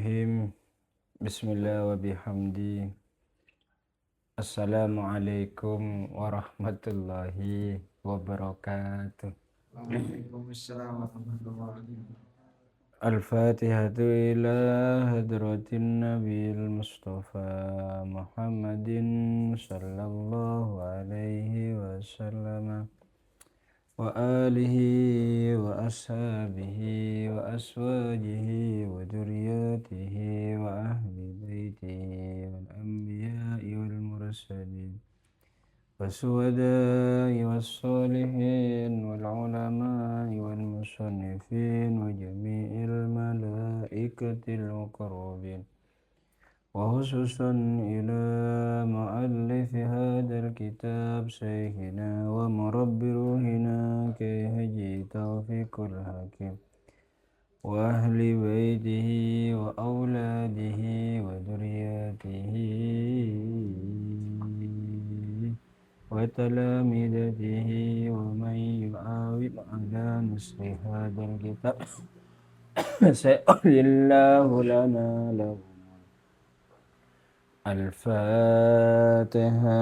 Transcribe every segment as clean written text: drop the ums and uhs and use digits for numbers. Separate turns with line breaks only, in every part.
Bismillahirrahmanirrahim. Bismillah wa bihamdi. Assalamualaikum warahmatullahi wabarakatuh.
Waalaikumsalam warahmatullahi wabarakatuh.
Al-Fatihatu ila hadratin Nabil Mustafa Muhammadin sallallahu alaihi wasallam wa alihi wa ashabihi wa aswajihi wa dzurriyyatihi wa ahli baitihi wal anbiya'i wal mursalin was-suhada'i was-sholihin wal ulama'i wal musannifin wa jami'il malaikatil muqarrabin وخصوصا إلى مؤلف هذا الكتاب شيخنا ومربي روحنا كيهجي توفيق الحكيم وأهل بيته وأولاده وذرياته وتلامذته ومن يعاون على نصر هذا الكتاب سيؤتي الله لنا له الفاتحة.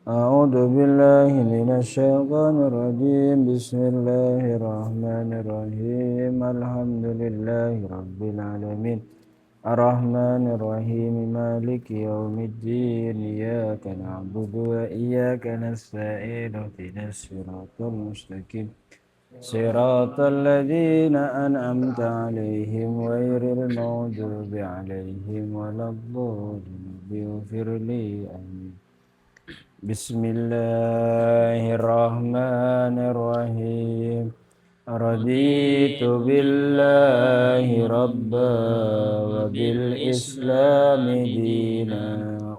أعوذ بالله من الشيطان الرجيم. بسم الله الرحمن الرحيم. الحمد لله رب العالمين الرحمن الرحيم مالك يوم الدين إياك نعبد وإياك نستعين اهدنا الصراط المستقيم صراط الذين أنعمت عليهم غير المغضوب عليهم ولا الضالين اغفر لي آمين. بسم الله الرحمن الرحيم. رضيت بالله ربا وبالإسلام دينا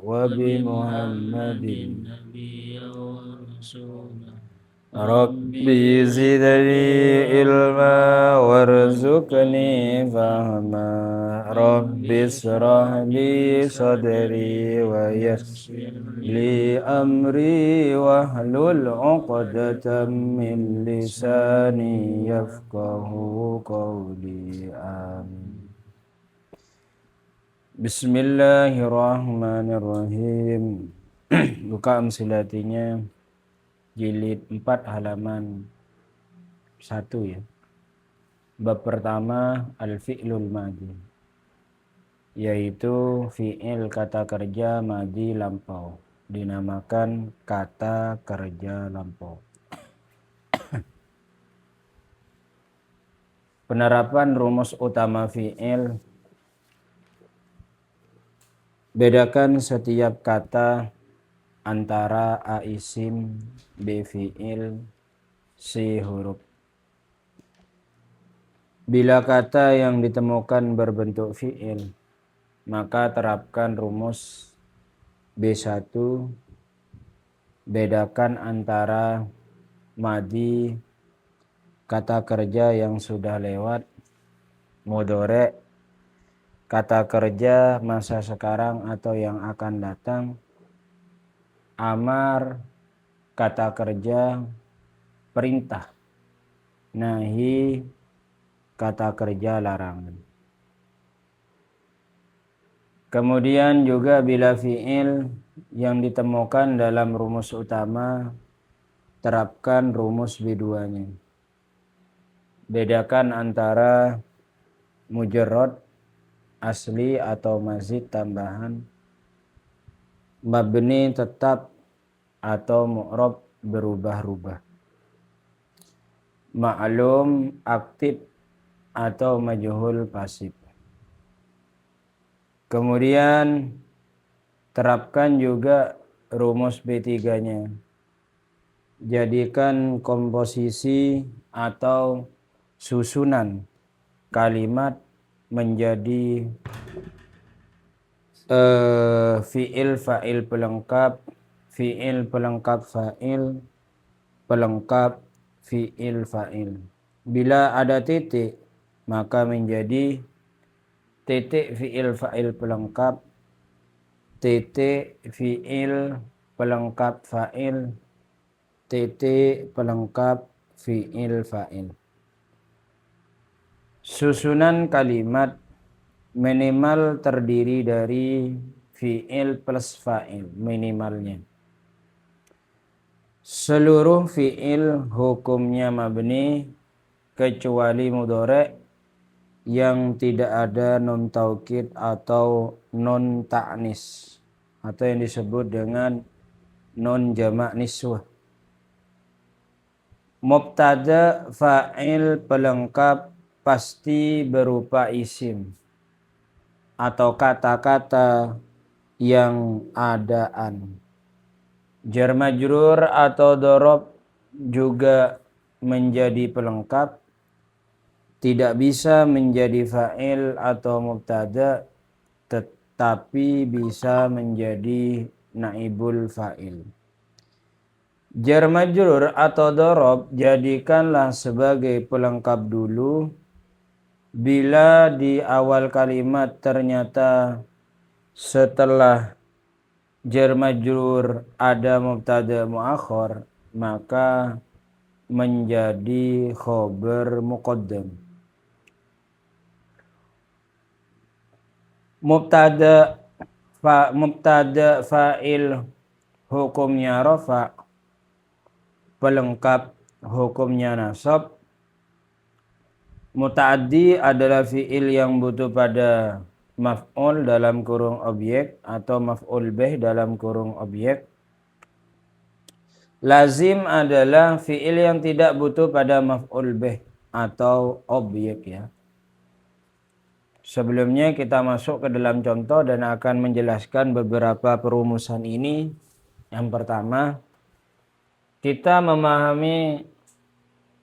وبمحمد نبيا ورسولا ربي زدني علما وارزقني فهما ربي اشرح لي صدري ويسر لي أمري واحلل عقدة من لساني يفقه قولي آمين. Bismillahirrahmanirrahim. Buka amsilatinya jilid 4 halaman 1 ya. Bab pertama al-fi'lul madhi, yaitu fi'il kata kerja madhi lampau, dinamakan kata kerja lampau. Penerapan rumus utama fi'il. Bedakan setiap kata antara a isim, b fi'il, c huruf. Bila kata yang ditemukan berbentuk fi'il, maka terapkan rumus B1. Bedakan antara madhi, kata kerja yang sudah lewat, mudhari, kata kerja masa sekarang atau yang akan datang, amar, kata kerja perintah, nahi, kata kerja larangan. Kemudian juga bila fi'il yang ditemukan dalam rumus utama, terapkan rumus B2-nya. Bedakan antara mujarrad asli atau mazid tambahan, mabni tetap atau mu'rab berubah-ubah, ma'lum aktif atau majhul pasif. Kemudian terapkan juga rumus B3-nya. Jadikan komposisi atau susunan kalimat menjadi fi'il fa'il pelengkap, fi'il pelengkap fa'il, pelengkap fi'il fa'il. Bila ada titik, maka menjadi titik fi'il fa'il pelengkap, titik fi'il pelengkap fa'il, titik pelengkap fi'il fa'il. Susunan kalimat minimal terdiri dari fi'il plus fa'il minimalnya. Seluruh fi'il hukumnya mabni kecuali mudhari' yang tidak ada nun taukid atau nun ta'nis atau yang disebut dengan nun jamak niswah. Mubtada fa'il pelengkap pasti berupa isim atau kata-kata yang adaan. Jar majrur atau dorob juga menjadi pelengkap, tidak bisa menjadi fa'il atau mubtada, tetapi bisa menjadi naibul fa'il. Jar majrur atau dorob jadikanlah sebagai pelengkap dulu bila di awal kalimat ternyata setelah jar majrur ada mubtada muakhar, maka menjadi khobar muqaddam. Mubtada fa'il hukumnya rafa, pelengkap hukumnya nasab. Muta'addi adalah fi'il yang butuh pada maf'ul dalam kurung objek atau maf'ul bih dalam kurung objek. Lazim adalah fi'il yang tidak butuh pada maf'ul bih atau objek ya. Sebelumnya kita masuk ke dalam contoh dan akan menjelaskan beberapa perumusan ini. Yang pertama, kita memahami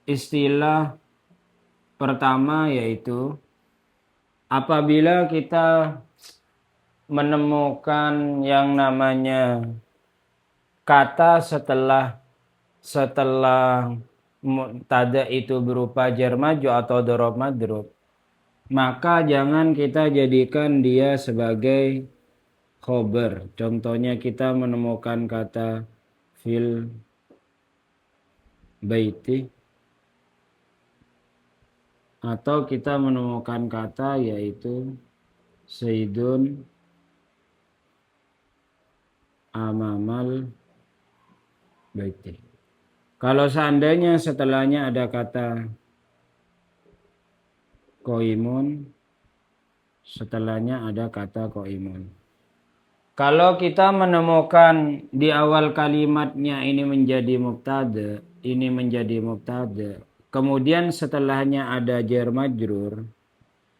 istilah pertama yaitu apabila kita menemukan yang namanya kata setelah mubtada itu berupa jar majrur atau dorob madrub, maka jangan kita jadikan dia sebagai khobar. Contohnya kita menemukan kata fil baiti, atau kita menemukan kata yaitu Sayyidun amamal baiti. Kalau seandainya setelahnya ada kata qaimun, setelahnya ada kata qaimun. Kalau kita menemukan di awal kalimatnya ini menjadi mubtada, ini menjadi mubtada, kemudian setelahnya ada jar majrur,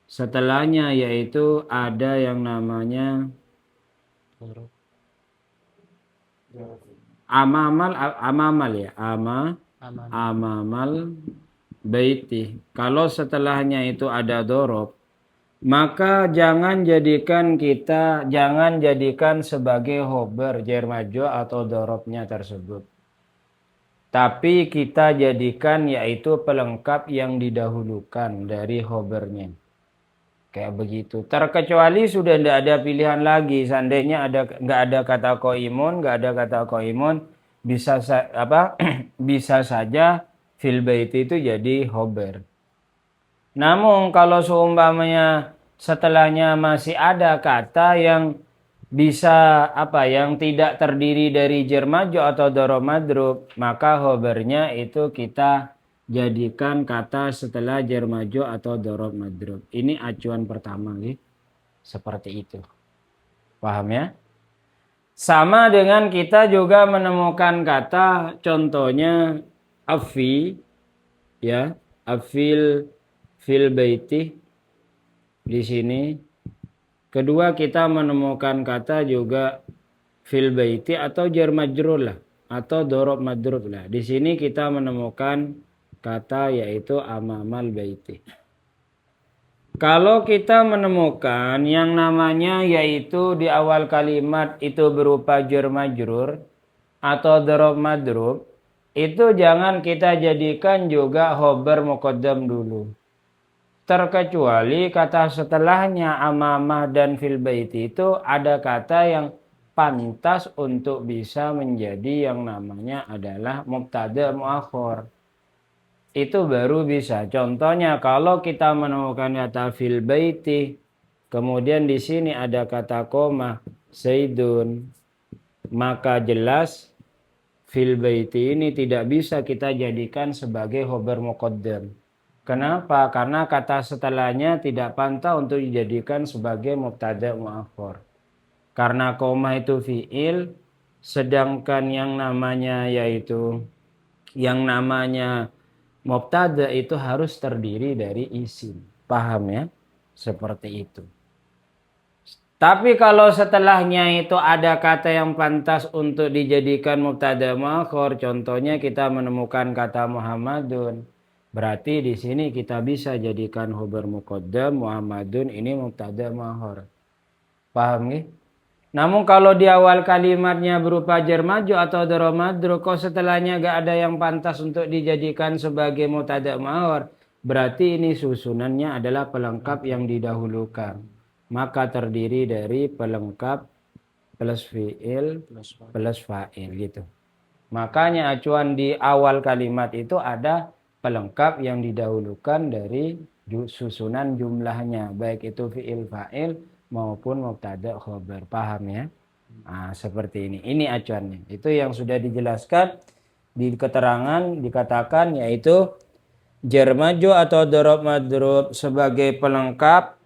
setelahnya yaitu ada yang namanya amamal baiti. Kalau setelahnya itu ada dorob, maka jangan jadikan sebagai khobar jar majrur atau dorobnya tersebut. Tapi kita jadikan yaitu pelengkap yang didahulukan dari khobarnya. Kayak begitu. Terkecuali sudah tidak ada pilihan lagi. Seandainya nggak ada kata qaimun, bisa saja fil baiti itu jadi khobar. Namun kalau seumpamanya setelahnya masih ada kata yang yang tidak terdiri dari jar majrur atau dorob madrub, maka khobarnya itu kita jadikan kata setelah jar majrur atau dorob madrub. Ini acuan pertama nih. Seperti itu. Paham ya? Sama dengan kita juga menemukan kata contohnya afi ya, afil fil baiti di sini. Kedua kita menemukan kata juga fil baiti atau jar majrur lah atau dorob madrub lah. Di sini kita menemukan kata yaitu amamal baiti. Kalau kita menemukan yang namanya yaitu di awal kalimat itu berupa jar majrur atau dorob madrub, itu jangan kita jadikan juga khobar muqaddam dulu. Terkecuali kata setelahnya amamah dan fil baiti itu ada kata yang pantas untuk bisa menjadi yang namanya adalah mubtada muakhar. Itu baru bisa. Contohnya kalau kita menemukan kata fil baiti, kemudian di sini ada kata koma Zaidun, maka jelas fil baiti ini tidak bisa kita jadikan sebagai khobar muqaddam. Kenapa? Karena kata setelahnya tidak pantas untuk dijadikan sebagai mubtada muakhar. Karena koma itu fiil, sedangkan yang namanya mubtada itu harus terdiri dari isim. Paham ya? Seperti itu. Tapi kalau setelahnya itu ada kata yang pantas untuk dijadikan mubtada muakhar, contohnya kita menemukan kata Muhammadun. Berarti di sini kita bisa jadikan khobar muqaddam Muhammadun ini mubtada muakhar. Paham ya? Namun kalau di awal kalimatnya berupa jar majrur atau dharaf majrur, kok setelahnya gak ada yang pantas untuk dijadikan sebagai mubtada muakhar, berarti ini susunannya adalah pelengkap yang didahulukan. Maka terdiri dari pelengkap plus fiil plus fa'il gitu. Makanya acuan di awal kalimat itu ada pelengkap yang didahulukan dari susunan jumlahnya, baik itu fiil fa'il maupun mubtada khobar. Paham ya? Nah, seperti ini. Ini acuannya. Itu yang sudah dijelaskan di keterangan, dikatakan yaitu jar majrur atau dharaf majrur sebagai pelengkap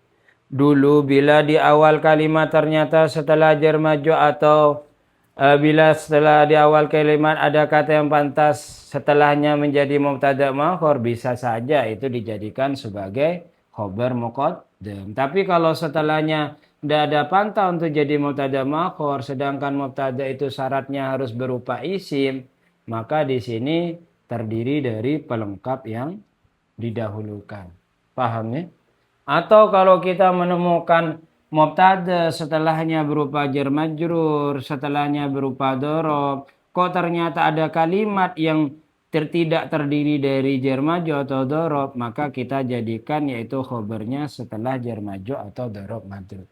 dulu bila di awal kalimat ternyata setelah jar majrur atau bila setelah di awal kalimat ada kata yang pantas setelahnya menjadi mubtada muakhar, bisa saja itu dijadikan sebagai khobar muqaddam. Tapi kalau setelahnya tidak ada pantas untuk jadi mubtada muakhar, sedangkan mubtada itu syaratnya harus berupa isim, maka di sini terdiri dari pelengkap yang didahulukan. Paham ya? Atau kalau kita menemukan mubtada setelahnya berupa jar majrur, setelahnya berupa dharaf, kok ternyata ada kalimat yang tidak terdiri dari jar majrur atau dharaf, maka kita jadikan yaitu khobarnya setelah jar majrur atau dharaf majrur.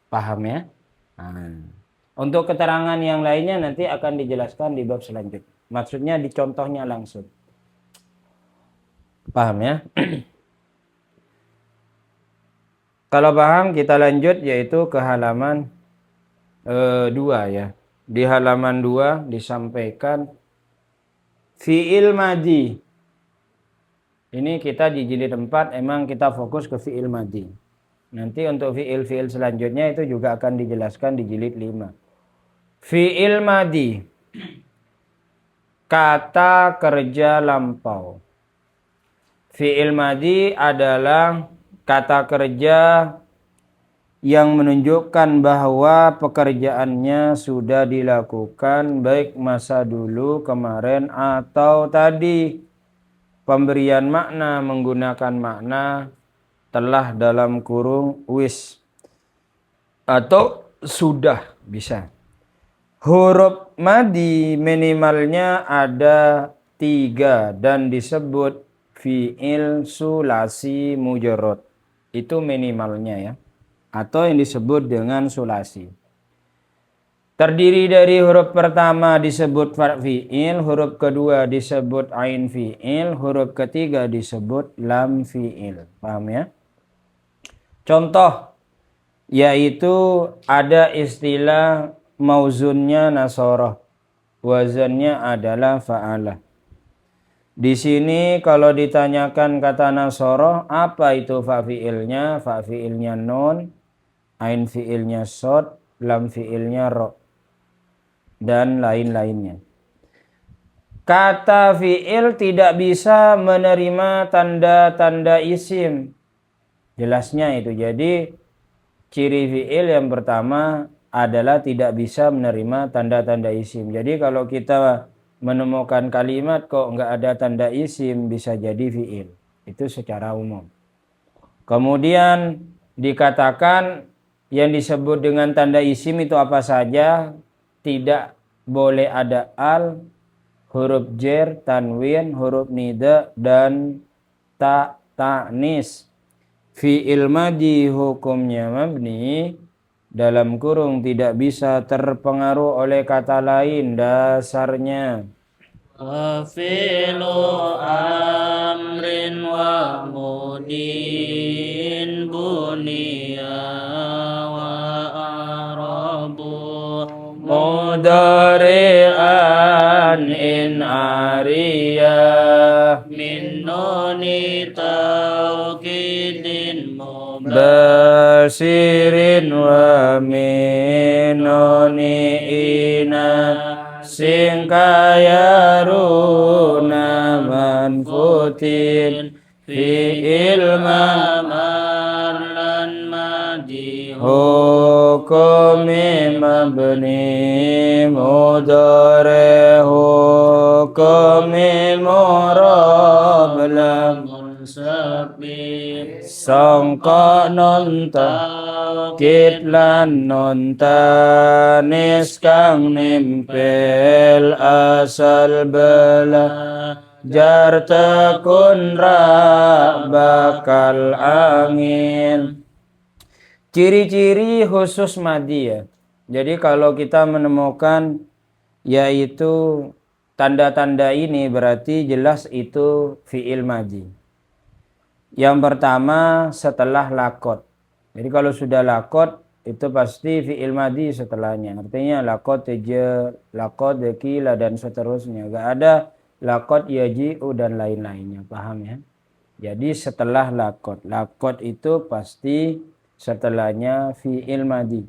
Paham ya? Nah, untuk keterangan yang lainnya nanti akan dijelaskan di bab selanjutnya. Maksudnya di contohnya langsung. Paham ya? Kalau paham kita lanjut yaitu ke halaman 2 ya. Di halaman 2 disampaikan fi'il madhi. Ini kita di jilid 4 emang kita fokus ke fi'il madhi. Nanti untuk fi'il selanjutnya itu juga akan dijelaskan di jilid 5. Fi'il madhi. Kata kerja lampau. Fi'il madhi adalah kata kerja yang menunjukkan bahwa pekerjaannya sudah dilakukan baik masa dulu, kemarin, atau tadi. Pemberian makna menggunakan makna telah dalam kurung wis atau sudah bisa. Huruf madhi minimalnya ada 3 dan disebut fi'il sulasi mujarrad. Itu minimalnya ya. Atau yang disebut dengan sulasi. Terdiri dari huruf pertama disebut fi'il, huruf kedua disebut ain fi'il, huruf ketiga disebut lam fi'il. Paham ya? Contoh yaitu ada istilah mauzunnya nasoroh, wazannya adalah fa'alah. Di sini kalau ditanyakan kata nasoroh, apa itu fa fi'ilnya? Fa fi'ilnya nun, ain fi'ilnya sod, lam fi'ilnya ro, dan lain-lainnya. Kata fi'il tidak bisa menerima tanda-tanda isim. Jelasnya itu. Jadi ciri fi'il yang pertama adalah tidak bisa menerima tanda-tanda isim. Jadi kalau kita menemukan kalimat kok nggak ada tanda isim, bisa jadi fi'il. Itu secara umum. Kemudian dikatakan yang disebut dengan tanda isim itu apa saja? Tidak boleh ada al, huruf jer, tanwin, huruf nida, dan ta'nis. Fi'il madhi hukumnya mabni, dalam kurung tidak bisa terpengaruh oleh kata lain dasarnya.
wa fi'lu amrin wa mudin bunia wa arabu
mudari'an in ariyah
min nuni taukidin
basirin wa minuni ina singkayaruna manfutin fi ilma
marlan madi
hukumi mabni mudare hukumi murab lam
munsabih
sangka nonta kitlan nontanis kang nimpel asal bela jar tekun ra bakal angin. Ciri-ciri khusus madi ya. Jadi kalau kita menemukan yaitu tanda-tanda ini berarti jelas itu fi'il madi. Yang pertama setelah lakot. Jadi kalau sudah lakot itu pasti fi'il madi setelahnya. Artinya lakot teja, lakot dekila dan seterusnya. Gak ada lakot yaji'u dan lain-lainnya. Paham ya? Jadi setelah lakot. Lakot itu pasti setelahnya fi'il madi.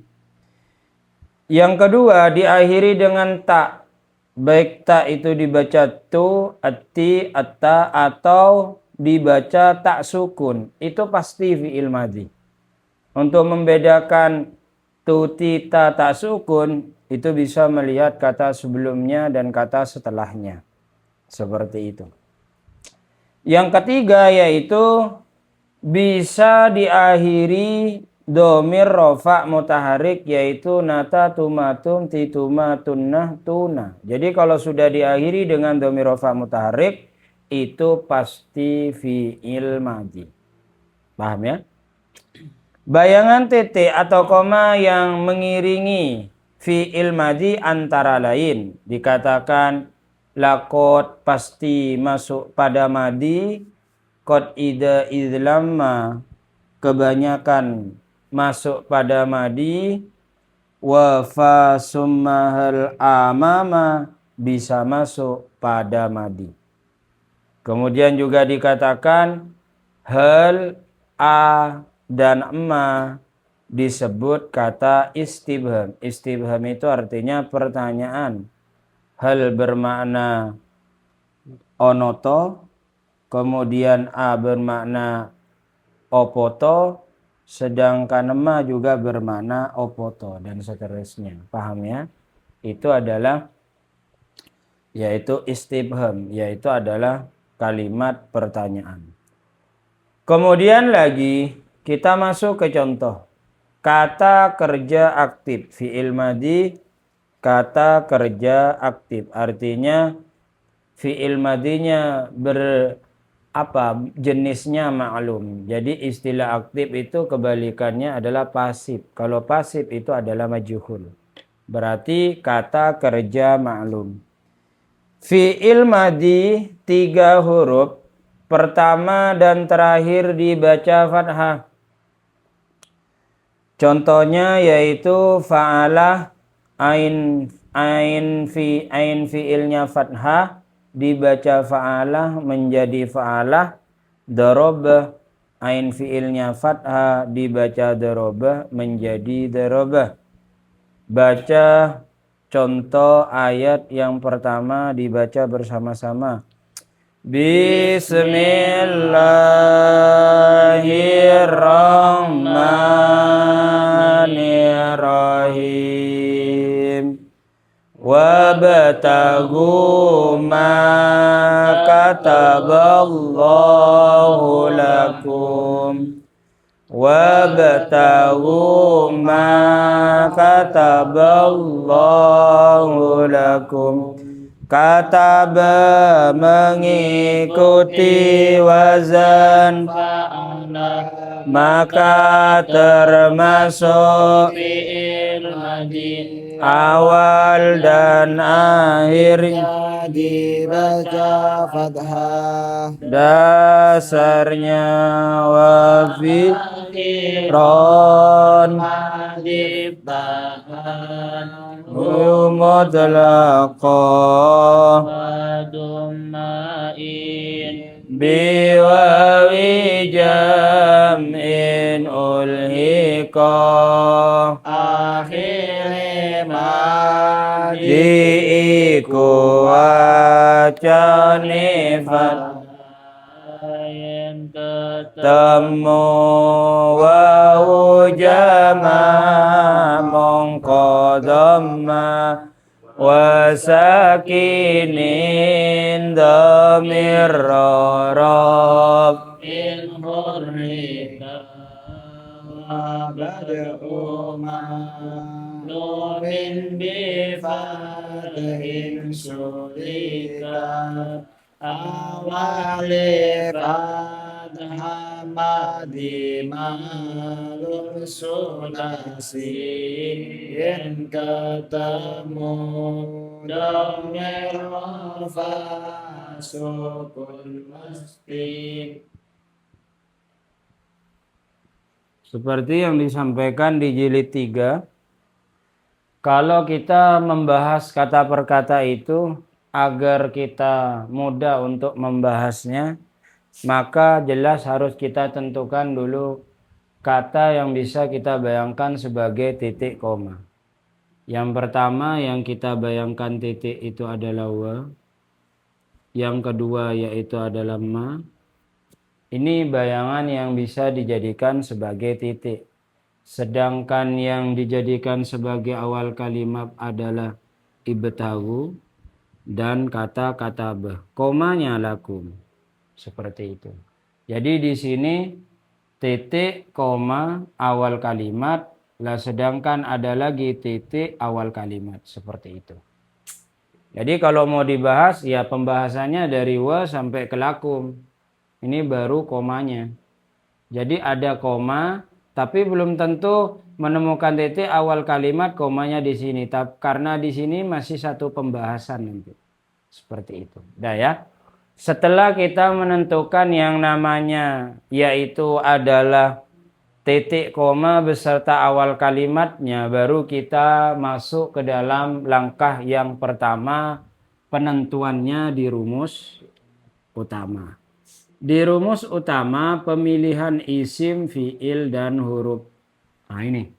Yang kedua diakhiri dengan ta. Baik ta itu dibaca tu, ati, atta atau dibaca tak sukun. Itu pasti fi'il madi. Untuk membedakan tuti ta tak sukun itu bisa melihat kata sebelumnya dan kata setelahnya. Seperti itu. Yang ketiga yaitu bisa diakhiri domir rofa mutaharik yaitu nata tumatum tituma tunnah tuna. Jadi kalau sudah diakhiri dengan domir rofa mutaharik itu pasti fi'il madi. Paham ya? Bayangan titik atau koma yang mengiringi fi'il madi antara lain dikatakan lakot pasti masuk pada madi, qad ida idlamma kebanyakan masuk pada madi, wa fa summahal amama bisa masuk pada madi. Kemudian juga dikatakan hal a dan emma disebut kata istibham. Istibham itu artinya pertanyaan. Hal bermakna onoto, kemudian a bermakna opoto, sedangkan emma juga bermakna opoto dan seterusnya. Paham ya? Itu adalah yaitu istibham, yaitu adalah kalimat pertanyaan. Kemudian lagi kita masuk ke contoh. Kata kerja aktif, fi'il madi, kata kerja aktif. Artinya fi'il madinya jenisnya ma'lum. Jadi istilah aktif itu kebalikannya adalah pasif. Kalau pasif itu adalah majhul. Berarti kata kerja ma'lum. Fi'il madi 3 huruf. Pertama dan terakhir dibaca fathah. Contohnya yaitu fa'alah ain fi'ilnya fathah dibaca fa'alah menjadi fa'alah, daraba ain fi'ilnya fathah dibaca daraba menjadi daraba. Baca contoh ayat yang pertama dibaca bersama-sama. Bismillahirrahmanirrahim. Wabtaghu ma kataballahu lakum. Wabtaghu ma kataballahu lakum. Kataba mengikuti wazan maka termasuk
fi'il madi
awal dan akhirnya
dibaca fathah.
Dasarnya wafi ron
diptahan
mutlaqah
wadumain
biwawi jam'in ulhiqah
Akhire madi
diiku wacane
yang
temu wa jama mongko dhamma wa sakinin dhamir rarab
in hurrika
bad'uma
numin bifatihin sulika
awale fathah madi malum sulasi yen ketemu domir wafa sukun mesti.
seperti yang disampaikan di jilid 3. Kalau kita membahas kata per kata itu agar kita mudah untuk membahasnya, maka jelas harus kita tentukan dulu kata yang bisa kita bayangkan sebagai titik koma. Yang pertama yang kita bayangkan titik itu adalah wa. Yang kedua yaitu adalah ma. Ini bayangan yang bisa dijadikan sebagai titik. Sedangkan yang dijadikan sebagai awal kalimat adalah ibtahu dan kata katabah. Komanya lakum. Seperti itu. Jadi di sini titik koma awal kalimat, lah sedangkan ada lagi titik awal kalimat. Seperti itu. Jadi kalau mau dibahas ya pembahasannya dari wa sampai ke lakum. Ini baru komanya. Jadi ada koma, tapi belum tentu menemukan titik awal kalimat komanya di sini. Karena di sini masih satu pembahasan nanti. Seperti itu. Dah ya. Setelah kita menentukan yang namanya yaitu adalah titik koma beserta awal kalimatnya, baru kita masuk ke dalam langkah yang pertama, penentuannya di rumus utama. Di rumus utama pemilihan isim, fiil, dan huruf. Nah ini.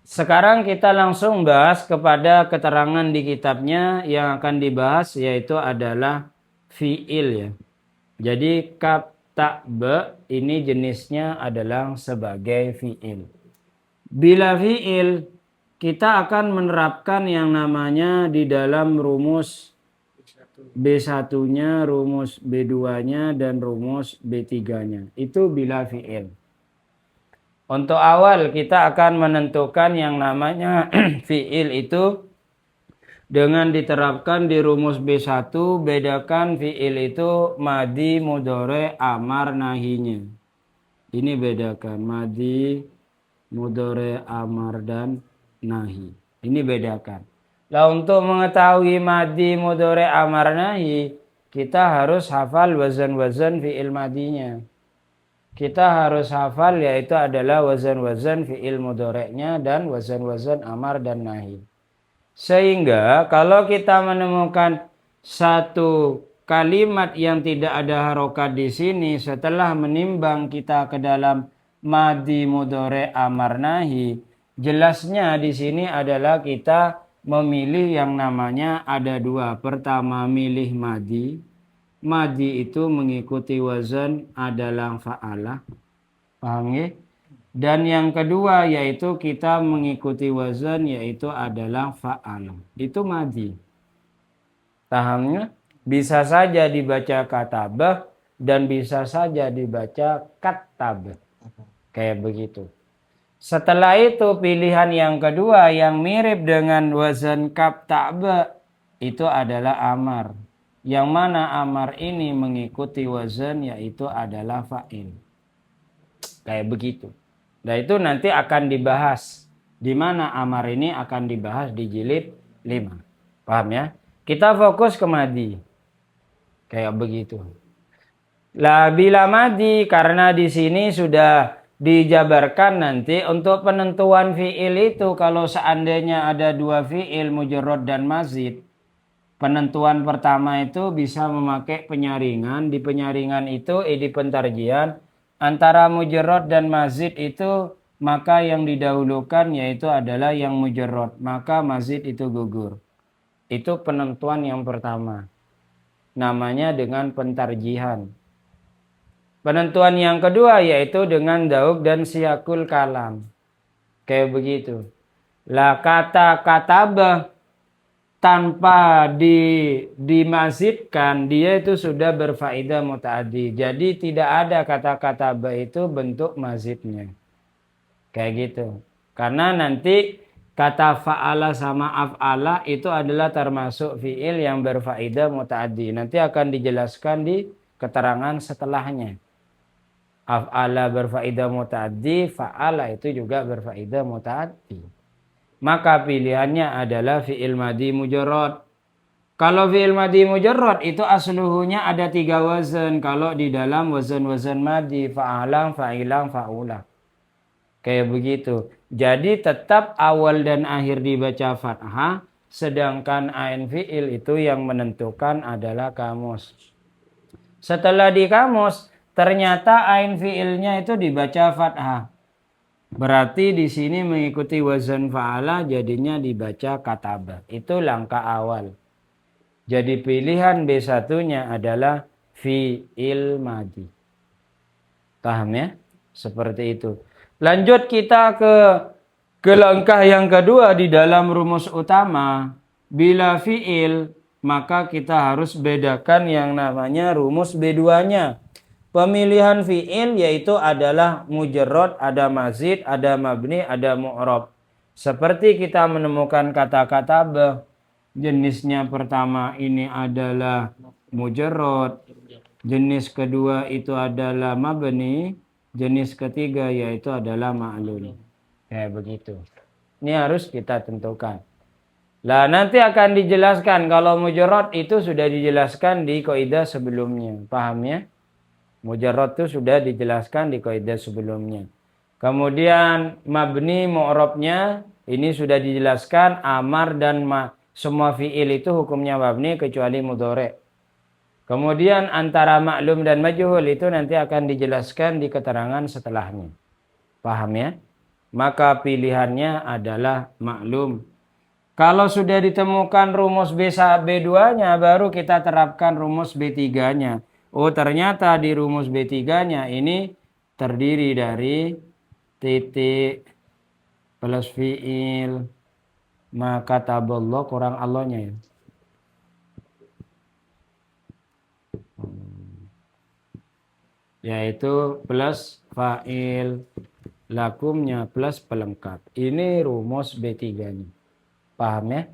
Sekarang kita langsung bahas kepada keterangan di kitabnya yang akan dibahas yaitu adalah fiil ya. Jadi kap tak be ini jenisnya adalah sebagai fiil. Bila fiil kita akan menerapkan yang namanya di dalam rumus B1-nya, rumus B2-nya, dan rumus B3-nya. Itu bila fiil. Untuk awal kita akan menentukan yang namanya fiil itu dengan diterapkan di rumus B1, bedakan fiil itu madi, mudhari, amar, nahinya. Ini bedakan madi, mudhari, amar, dan nahi. Ini bedakan. Nah untuk mengetahui madi, mudhari, amar, nahi, kita harus hafal wazan-wazan fiil madinya. Kita harus hafal yaitu adalah wazan-wazan fiil mudhari'nya dan wazan-wazan amar dan nahi. Sehingga kalau kita menemukan satu kalimat yang tidak ada harokat di sini, setelah menimbang kita ke dalam madi, mudhari', amar, nahi, jelasnya di sini adalah kita memilih yang namanya ada dua. Pertama milih madi. Madi itu mengikuti wazan adalah fa'alah. Paham ya? Dan yang kedua yaitu kita mengikuti wazan yaitu adalah fa'alah. Itu madi. Pahamnya? Bisa saja dibaca katabah dan bisa saja dibaca katabah. Kayak begitu. Setelah itu pilihan yang kedua yang mirip dengan wazan kaf ta'ba itu adalah amar. Yang mana amar ini mengikuti wazan yaitu adalah fa'il. Kayak begitu. Nah itu nanti akan dibahas. Di mana amar ini akan dibahas di jilid 5. Paham ya? Kita fokus ke madi. Kayak begitu. Lah bila madi, karena di sini sudah dijabarkan nanti untuk penentuan fiil itu, kalau seandainya ada dua fiil mujarrad dan mazid, penentuan pertama itu bisa memakai penyaringan. Di penyaringan itu di pentarjian antara mujarrad dan mazid itu, maka yang didahulukan yaitu adalah yang mujarrad, maka mazid itu gugur. Itu penentuan yang pertama. Namanya dengan pentarjihan. Penentuan yang kedua yaitu dengan dauk dan siyakul kalam. Kayak begitu. Lah kata katabah tanpa dimazidkan, dia itu sudah berfaedah muta'addi. Jadi tidak ada kata-kata ba itu bentuk mazidnya. Kayak gitu. Karena nanti kata fa'ala sama af'ala itu adalah termasuk fi'il yang berfaedah muta'addi. Nanti akan dijelaskan di keterangan setelahnya. Af'ala berfaedah muta'addi, fa'ala itu juga berfaedah muta'addi. Maka pilihannya adalah fi'il madi mujarrad. Kalau fi'il madi mujarrad itu asluhunya ada 3 wazan. Kalau di dalam wazan-wazan madi, fa'alang, fa'ilang, fa'ulang. Kayak begitu. Jadi tetap awal dan akhir dibaca fathah, sedangkan ain fi'il itu yang menentukan adalah kamus. Setelah di kamus, ternyata ain fi'ilnya itu dibaca fathah. Berarti di sini mengikuti wazan fa'ala, jadinya dibaca kataba. Itu langkah awal. Jadi pilihan B1-nya adalah fi'il madi. Paham ya? Seperti itu. Lanjut kita ke langkah yang kedua di dalam rumus utama. Bila fi'il, maka kita harus bedakan yang namanya rumus B2-nya. Pemilihan fi'il yaitu adalah mujarrad, ada mazid, ada mabni, ada mu'rab. Seperti kita menemukan kata-kata bah. Jenisnya pertama ini adalah mujarrad. Jenis kedua itu adalah mabni. Jenis ketiga yaitu adalah ma'lul. Kayak begitu. Ini harus kita tentukan. Lah nanti akan dijelaskan kalau mujarrad itu sudah dijelaskan di kaidah sebelumnya. Paham ya? Mujarrad itu sudah dijelaskan di kaidah sebelumnya. Kemudian mabni mu'rabnya ini sudah dijelaskan amar dan semua fi'il itu hukumnya mabni kecuali mudhari'. Kemudian antara maklum dan majhul itu nanti akan dijelaskan di keterangan setelahnya. Paham ya? Maka pilihannya adalah maklum. Kalau sudah ditemukan rumus B2-nya, baru kita terapkan rumus B3-nya. Oh ternyata di rumus B3-nya ini terdiri dari titik plus fi'il. Maka taballah kurang Allahnya ya. Yaitu plus fa'il, lakumnya plus pelengkap. Ini rumus B3-nya. Paham ya?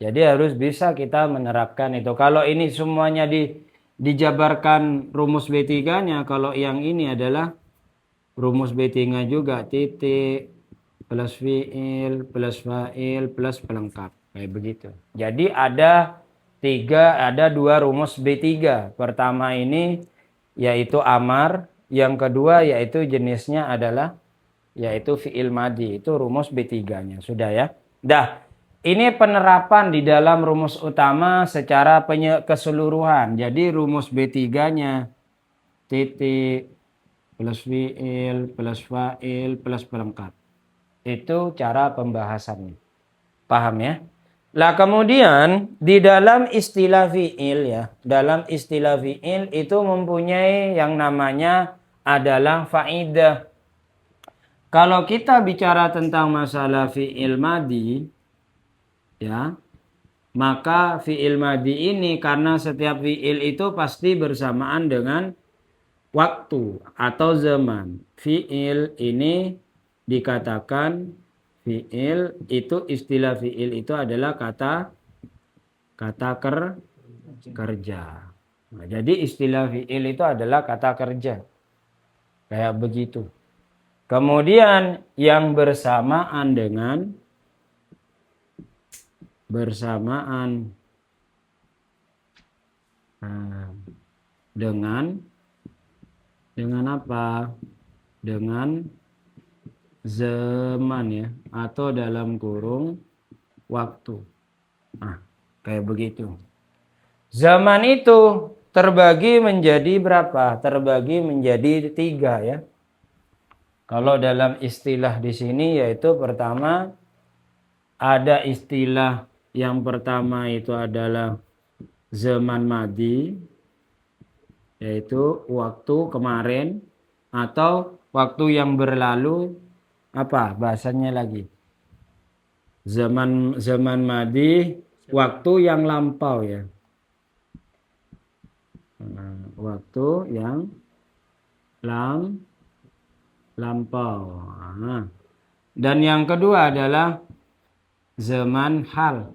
Jadi harus bisa kita menerapkan itu. Kalau ini semuanya dijabarkan rumus B3-nya, kalau yang ini adalah rumus B3 juga titik plus fi'il plus fa'il plus pelengkap. Kayak begitu. Jadi ada dua rumus B3. Pertama ini yaitu amar, yang kedua yaitu jenisnya adalah yaitu fi'il madi, itu rumus B3-nya. Sudah ya? Dah, ini penerapan di dalam rumus utama secara keseluruhan. Jadi rumus B3-nya titik plus fi'il plus fa'il plus pelengkap. Itu cara pembahasannya. Paham ya? Lah kemudian di dalam istilah fi'il ya, dalam istilah fi'il itu mempunyai yang namanya adalah faidah. Kalau kita bicara tentang masalah fi'il madi ya, maka fi'il madi ini karena setiap fi'il itu pasti bersamaan dengan waktu atau zaman. Fi'il ini dikatakan fi'il itu istilah fi'il itu adalah kata kerja. Nah, jadi istilah fi'il itu adalah kata kerja. Kayak begitu. Kemudian yang bersamaan Nah, dengan apa? Dengan zaman ya, atau dalam kurung waktu. Nah, kayak begitu. Zaman itu terbagi menjadi berapa? Terbagi menjadi 3 ya. Kalau dalam istilah di sini yaitu pertama ada istilah yang pertama itu adalah zaman madi, yaitu waktu kemarin atau waktu yang berlalu, apa bahasanya lagi? Zaman madi, waktu yang lampau ya. Nah, waktu yang lampau. Nah. Dan yang kedua adalah zaman hal.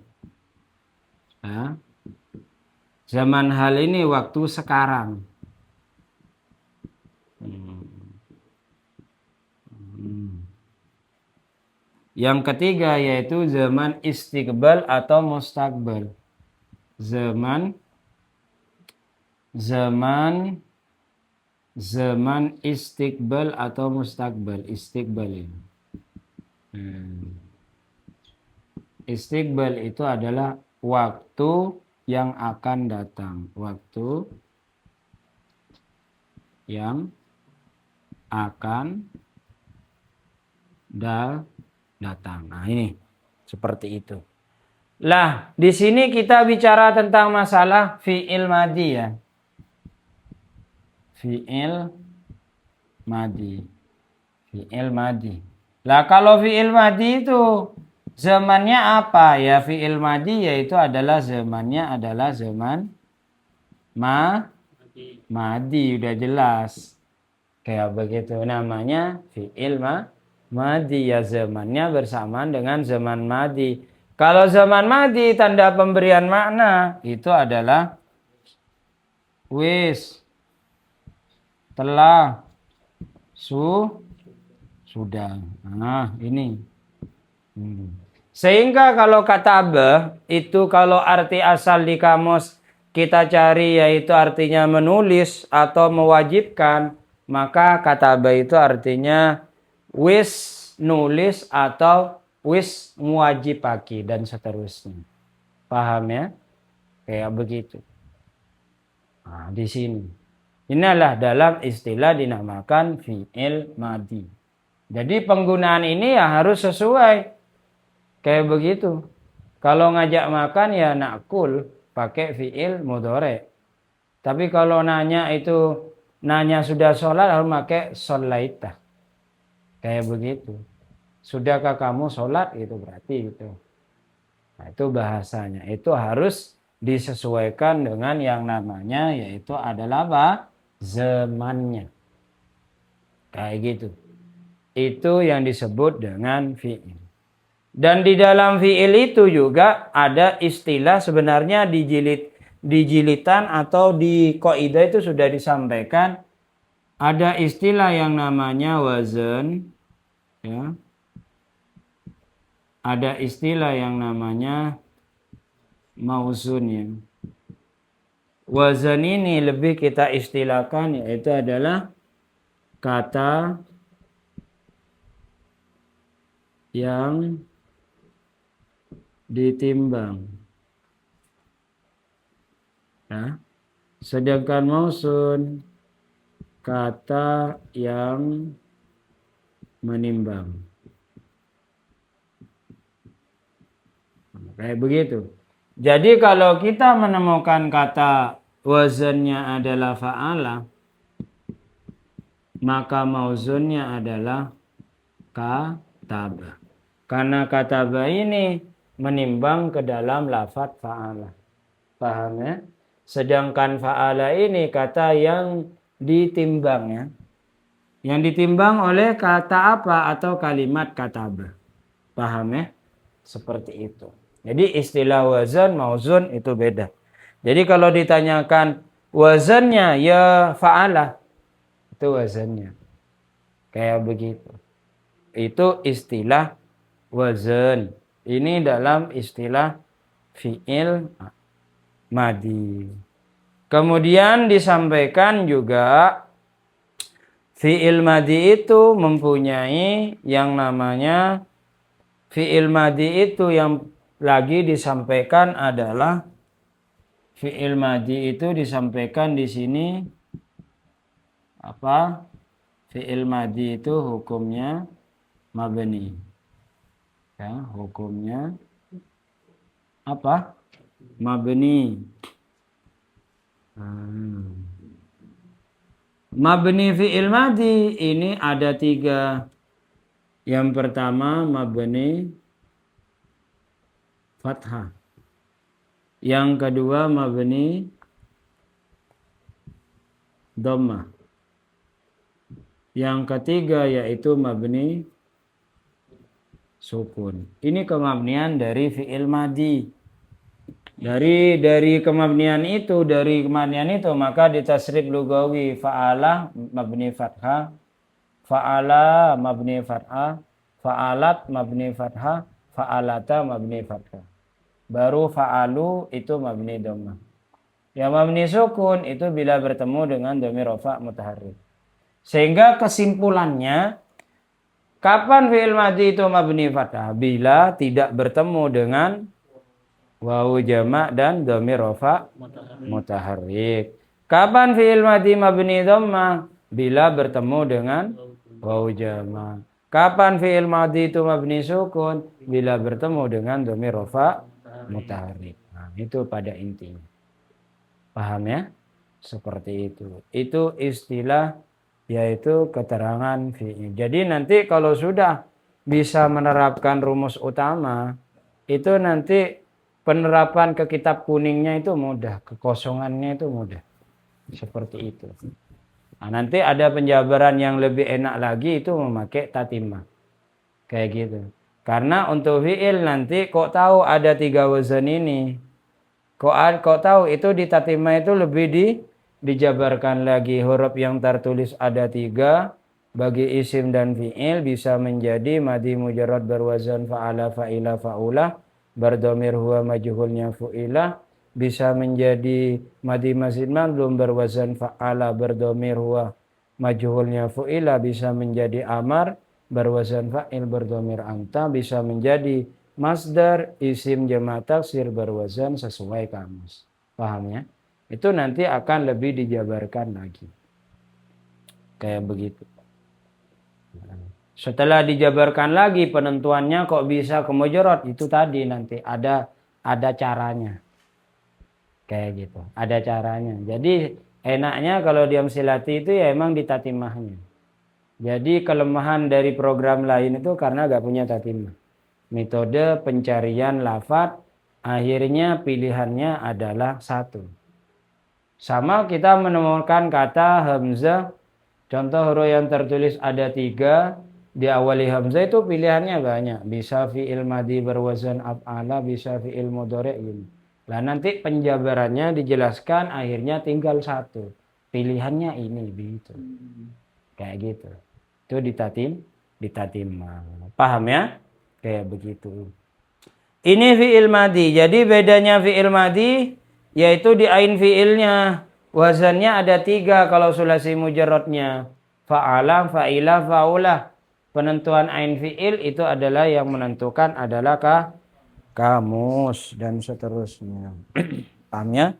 Ya. Zaman hal ini waktu sekarang. Yang ketiga yaitu zaman istiqbal atau mustaqbal. Zaman istiqbal atau mustaqbal. Istiqbal ini. Istiqbal itu adalah waktu yang akan datang. Waktu yang akan datang. Nah, ini seperti itu. Lah, di sini kita bicara tentang masalah fi'il madi ya. Fi'il madi. Fi'il madi. Lah, kalau fi'il madi itu zamannya apa ya? Fi'il madi yaitu adalah zamannya adalah zaman madi, udah jelas. Kayak begitu namanya fi'il madi ya, zamannya bersamaan dengan zaman madi. Kalau zaman madi tanda pemberian makna itu adalah wis, telah, sudah. Nah, ini. Sehingga kalau kataba itu kalau arti asal di kamus kita cari yaitu artinya menulis atau mewajibkan, maka kataba itu artinya wis nulis atau wis mewajibaki dan seterusnya. Paham ya? Kayak begitu. Nah, di sini. Inilah dalam istilah dinamakan fi'il madi. Jadi penggunaan ini ya harus sesuai. Kayak begitu. Kalau ngajak makan ya nakul pakai fi'il mudhari. Tapi kalau nanya sudah sholat harus pakai sholaita. Kayak begitu. Sudahkah kamu sholat? Itu berarti gitu. Nah, itu bahasanya. Itu harus disesuaikan dengan yang namanya yaitu adalah apa? Zamannya. Kayak gitu. Itu yang disebut dengan fi'il. Dan di dalam fi'il itu juga ada istilah sebenarnya di jilitan atau di kaidah itu sudah disampaikan. Ada istilah yang namanya wazan. Ya. Ada istilah yang namanya mauzun ya. Wazan ini lebih kita istilahkan yaitu adalah kata yang ditimbang. Ya. Sedangkan mauzun kata yang menimbang. Kayak begitu. Jadi kalau kita menemukan kata wazannya adalah fa'ala, maka mauzunnya adalah kataba. Karena kataba ini menimbang ke dalam lafaz fa'ala. Paham ya? Sedangkan fa'ala ini kata yang ditimbang ya. Yang ditimbang oleh kata apa atau kalimat kataba. Paham ya? Seperti itu. Jadi istilah wazan mauzun itu beda. Jadi kalau ditanyakan wazannya ya fa'ala, itu wazannya. Kayak begitu. Itu istilah wazan. Ini dalam istilah fi'il madi. Kemudian disampaikan juga fi'il madhi itu mempunyai yang namanya fi'il madhi itu yang lagi disampaikan adalah fi'il madhi itu disampaikan di sini apa? Fi'il madhi itu hukumnya mabni. Ya, hukumnya apa? Mabni. Mabni fi'il madhi ini ada 3. Yang pertama mabni fathah. Yang kedua mabni dhammah. Yang ketiga yaitu mabni sukun. Ini kemabnian dari fi'il madhi. Dari kemabnian itu, maka ditasrif lugawi fa'ala mabni fathah, fa'ala mabni fathah, fa'alat mabni fathah, fa'alata mabni fathah. Baru fa'alu itu mabni dhammah. Yang mabni sukun itu bila bertemu dengan dhamir rafa' mutaharrik. Sehingga kesimpulannya, kapan fi'il madhi itu mabni fathah? Bila tidak bertemu dengan wawu jamak dan dhamir rafa' mutaharrik. Kapan fi'il madhi mabni dhammah? Bila bertemu dengan wawu jamak. Kapan fi'il madhi itu mabni sukun? Bila bertemu dengan dhamir rafa' mutaharrik. Nah, itu pada intinya. Paham ya? Seperti itu. Itu istilah yaitu keterangan fi'il. Jadi nanti kalau sudah bisa menerapkan rumus utama, itu nanti penerapan ke kitab kuningnya itu mudah, kekosongannya itu mudah. Seperti itu. Nah, nanti ada penjabaran yang lebih enak lagi itu memakai tatimah. Kayak gitu. Karena untuk fi'il nanti kok tahu ada 3 wazan ini. Kok tahu itu di tatimah itu lebih dijabarkan lagi. Huruf yang tertulis ada 3. Bagi isim dan fi'il bisa menjadi madhi mujarrad berwazan fa'ala fa'ila fa'ulah. Berdhamir huwa majhulnya fu'ilah, bisa menjadi madhi mazid ma'lum berwazan fa'ala berdhamir huwa majhulnya fu'ilah, bisa menjadi amar berwazan fa'il berdhamir anta, bisa menjadi masdar isim jamak taksir berwazan sesuai kamus. Paham ya? Itu nanti akan lebih dijabarkan lagi. Kayak begitu. Setelah dijabarkan lagi penentuannya kok bisa ke mujarrad, itu tadi nanti ada caranya. Kayak gitu. Ada caranya. Jadi enaknya kalau di amsilati itu ya emang di tatimahnya. Jadi kelemahan dari program lain itu karena gak punya tatimah. Metode pencarian lafadz akhirnya pilihannya adalah 1. Sama kita menemukan kata hamzah. Contoh huruf yang tertulis ada 3. Di awali hamzah itu pilihannya banyak. Bisa fi'il madhi berwazan af'ala, bisa fi'il mudhari' gitu. Lah nanti penjabarannya dijelaskan akhirnya tinggal 1. Pilihannya ini gitu. Kayak gitu. Itu ditatim. Paham ya? Kayak begitu. Ini fi'il madhi. Jadi bedanya fi'il madhi yaitu di ain fi'ilnya. Wazannya ada 3 kalau sulasi mujarradnya. Fa'ala, fa'ila, fa'ulah. Penentuan ain fi'il itu adalah yang menentukan adalah kamus dan seterusnya. Paham ya?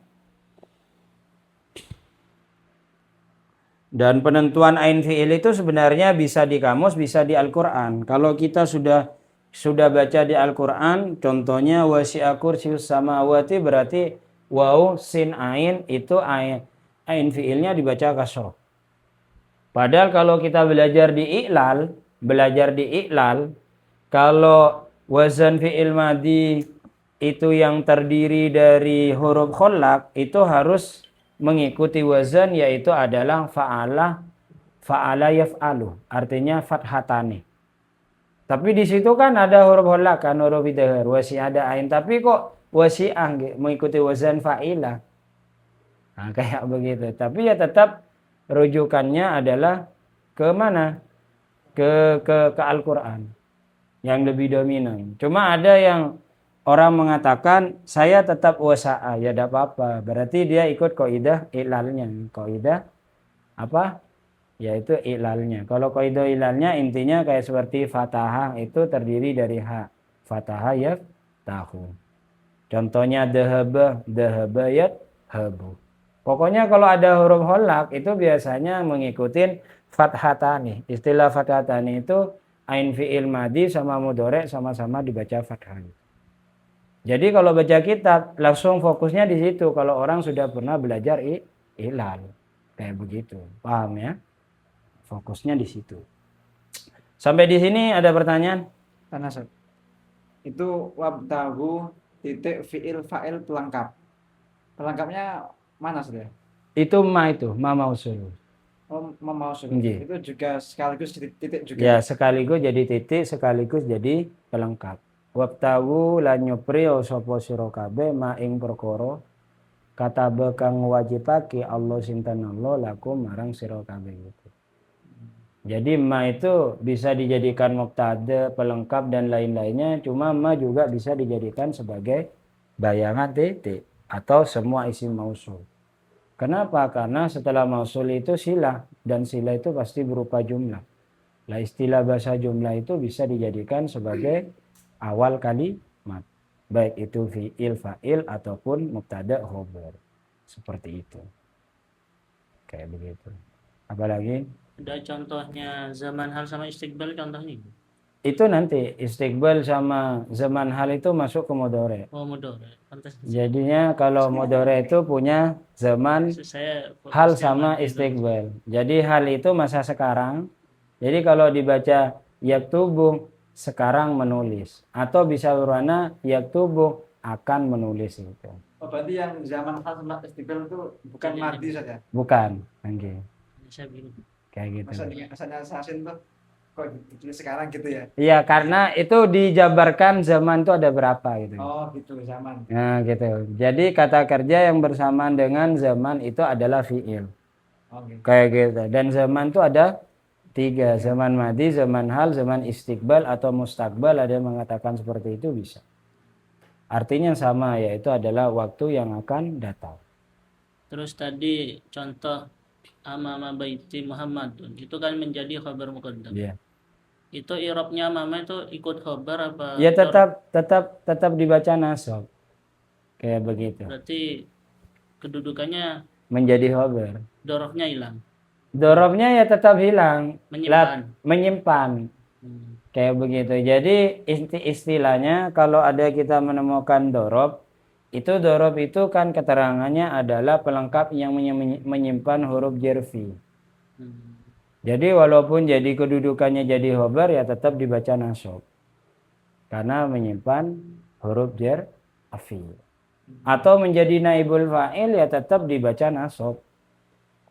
Dan penentuan ain fi'il itu sebenarnya bisa di kamus, bisa di Al-Qur'an. Kalau kita sudah baca di Al-Qur'an, contohnya wasi'a kursiyyus samawati berarti waw sin ain itu ain fi'ilnya dibaca kasroh. Padahal kalau kita belajar di i'lal, kalau wazan fi'il madhi itu yang terdiri dari huruf khollak itu harus mengikuti wazan yaitu adalah fa'ala yaf'alu, artinya fathatani. Tapi di situ kan ada huruf khollak kan, huruf idhar, wasi ada ain, tapi kok wasi'ah mengikuti wazan fa'ilah. Nah, kayak begitu. Tapi ya tetap rujukannya adalah ke mana? Ke Al-Qur'an yang lebih dominan. Cuma ada yang orang mengatakan saya tetap wasa'a, ya tidak apa-apa. Berarti dia ikut kaidah ilalnya. Kaidah apa? Yaitu ilalnya. Kalau kaidah ilalnya intinya kayak seperti fatahah itu terdiri dari ha. Fatahah ya tahu. Contohnya dhahaba, dhahaba ya habu. Pokoknya kalau ada huruf holak itu biasanya mengikuti fathatani. Istilah fathatani itu ain fi'il madi sama mudhari sama-sama dibaca fathah. Jadi kalau baca kitab langsung fokusnya di situ kalau orang sudah pernah belajar ilal. Kayak begitu. Paham ya? Fokusnya di situ. Sampai di sini ada pertanyaan?
Karena itu wabtahu titik fiil fa'il pelengkap. Pelengkapnya mana sudah?
Itu ma mausul.
Oh, memausul.
Nggih.
Itu juga sekaligus titik juga.
Ya, sekaligus jadi titik, sekaligus jadi pelengkap. Wabtahu lan nyuprio sapa sira kabeh ma ing perkara kata kang wajibake Allah sinten Allah lakum marang sira kabeh gitu. Jadi ma itu bisa dijadikan mubtada, pelengkap dan lain-lainnya, cuma ma juga bisa dijadikan sebagai bayangan titik atau semua isim mausul. Kenapa? Karena setelah mausul itu silah dan silah itu pasti berupa jumlah. Lah istilah bahasa jumlah itu bisa dijadikan sebagai awal kalimat. Baik itu fi'il, fa'il ataupun mubtada khobar. Seperti itu. Kayak begitu. Apalagi?
Ada contohnya zaman hal sama istiqbal contohnya.
Itu nanti istiqbal sama zaman hal itu masuk ke mudhari.
Oh, mudhari. Pantas.
Jadinya kalau mudhari itu punya zaman
Saya
hal sama istiqbal. Jadi hal itu masa sekarang. Jadi kalau dibaca yaktubu sekarang menulis atau bisa berwarna yaktubu akan menulis itu.
Oh, berarti yang zaman hal sama istiqbal itu bukan madi saja.
Bukan, okay.
Saya bingung.
Kayak gitu.
Asalnya sasin tuh kok ditulis sekarang gitu ya?
Iya, karena itu dijabarkan zaman itu ada berapa gitu.
Oh, gitu zaman.
Nah, gitu. Jadi kata kerja yang bersamaan dengan zaman itu adalah fi'il.
Okay.
Kayak gitu. Dan zaman itu ada 3, zaman madi, zaman hal, zaman istiqbal atau mustakbal, ada yang mengatakan seperti itu bisa. Artinya sama, yaitu adalah waktu yang akan datang.
Terus tadi contoh amama baiti Muhammadun itu kan menjadi khabar muqaddam.
Iya.
Itu i'rabnya mama itu ikut khabar apa?
Ya tetap dibaca nasab. Kayak begitu.
Berarti kedudukannya
menjadi khabar.
dorofnya hilang.
Dorobnya ya tetap hilang.
Menyimpan.
Kayak begitu. Jadi istilahnya kalau ada kita menemukan dorob, itu dorob itu kan keterangannya adalah pelengkap yang menyimpan huruf jerfi. Jadi walaupun jadi kedudukannya jadi khobar ya tetap dibaca nasab. Karena menyimpan huruf jerfi. Atau menjadi naibul fa'il ya tetap dibaca nasab.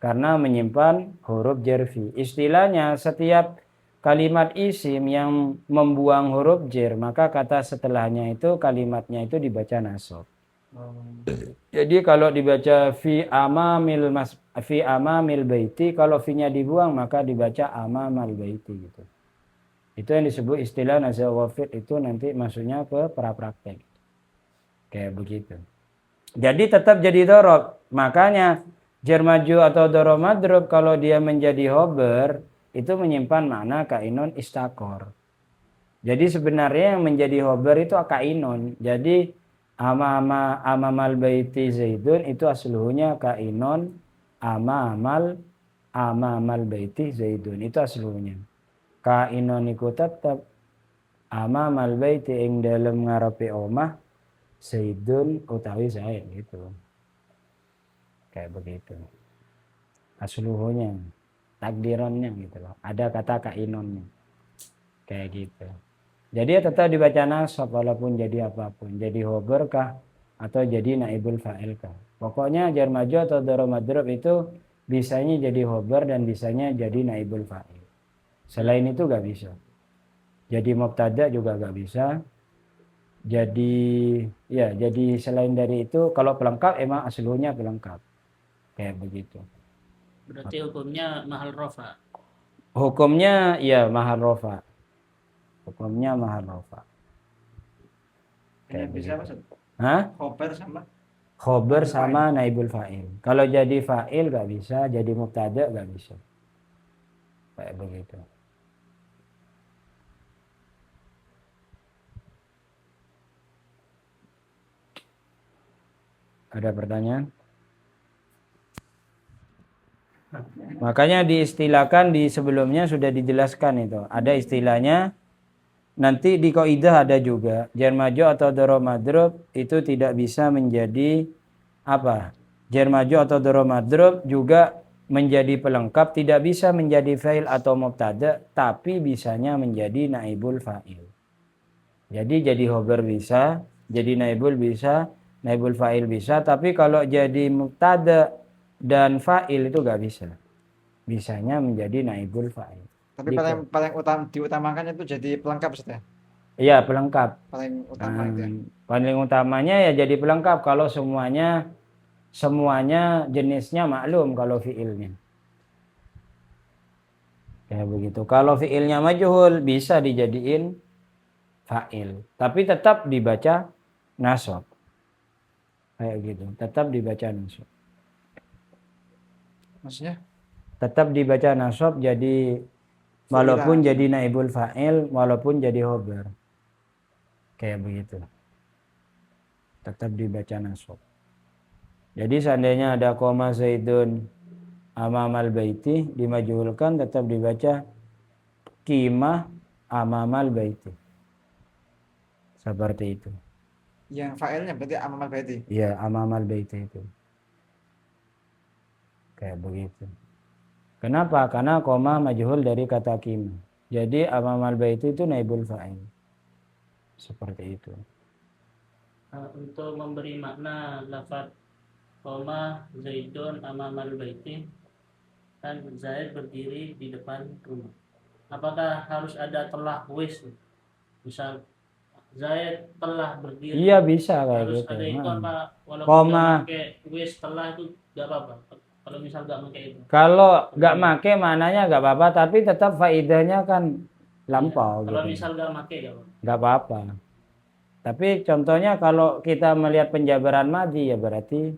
Karena menyimpan huruf jerfi. Istilahnya setiap kalimat isim yang membuang huruf jer, maka kata setelahnya itu kalimatnya itu dibaca nasab. Jadi kalau dibaca fi amamil baiti, kalau fi-nya dibuang maka dibaca amamal baiti gitu. Itu yang disebut istilah nasab wafid, itu nanti masuknya ke praktek. Kayak begitu. Jadi tetap jadi dorob. Makanya jar maju atau dorob madrob kalau dia menjadi khobar itu menyimpan makna kainun istakor. Jadi sebenarnya yang menjadi khobar itu kainun. Jadi amamal baiti zaidun itu asluhnya kainun amamal baiti zaidun, itu asluhnya. Kainun iku tetap amamal baiti ing dalam ngarepe omah zaidun utawi zaid gitu. Kayak begitu. Asluhnya, takdirannya gitu loh. Ada kata kainunnya. Kayak gitu. Jadi ya tetap dibaca nasab walaupun jadi apapun. Jadi khobar kah atau jadi naibul fa'il kah. Pokoknya jar maju atau dorob madrob itu bisanya jadi khobar dan bisanya jadi naibul fa'il. Selain itu gak bisa. Jadi mubtada juga gak bisa. Jadi selain dari itu kalau pelengkap emang aslunya pelengkap. Kayak begitu.
Berarti hukumnya mahal rofa.
Hukumnya ya mahal rofa. Hukumnya mahal rofa.
Hanya
Kayak
bisa apa?
begitu.
Ustaz?
Hah?
Khobar sama
Khobar
naibul
sama naibul fa'il. Kalau jadi fa'il gak bisa, jadi mubtada gak bisa. Kayak begitu. Ada pertanyaan? Makanya diistilahkan di sebelumnya sudah dijelaskan itu. Ada istilahnya, nanti di kaidah ada juga. Jar majrur atau dharaf madrub itu tidak bisa menjadi apa? Jar majrur atau dharaf madrub juga menjadi pelengkap, tidak bisa menjadi fa'il atau mubtada, tapi bisanya menjadi naibul fa'il. Jadi khobar bisa, jadi naibul bisa, naibul fa'il bisa, tapi kalau jadi mubtada dan fa'il itu gak bisa. Bisanya menjadi naibul fa'il.
Tapi paling diutamakan itu jadi pelengkap Ustaz ya.
Iya, pelengkap.
Paling utama itu ya.
Paling utamanya ya jadi pelengkap kalau semuanya jenisnya maklum kalau fiilnya. Kayak begitu. Kalau fiilnya majhul bisa dijadiin fa'il, tapi tetap dibaca nasab. Kayak gitu. Tetap dibaca nasab.
Maksudnya
Tetap dibaca nasab jadi walaupun jadi naibul fa'il, walaupun jadi khobar. Kayak begitu. Tetap dibaca nasab. Jadi seandainya ada koma Zaidun amamal baiti dimajhulkan, tetap dibaca qimah amamal baiti. Seperti itu.
yang fa'ilnya berarti amamal baiti.
Iya, amamal baiti itu. Kayak begitu. Kenapa? Karena koma majhul dari kata qimah. Jadi amamal baiti itu naibul fa'il. Seperti itu.
Untuk memberi makna lafaz koma Zaidun amamal baiti, kan Zaid berdiri di depan rumah. Apakah harus ada telah wis? Misal Zaid telah berdiri.
Iya, bisa kayak
harus
gitu.
ada itu apa? Walaupun
Koma.
nggak pakai wis telah itu nggak apa-apa. Kalau misal nggak pakai itu.
Kalau nggak make maknanya nggak apa-apa, tapi tetap faedahnya kan lampau.
Kalau
Gitu.
misal nggak pakai
Nggak apa-apa. Tapi contohnya kalau kita melihat penjabaran madhi ya berarti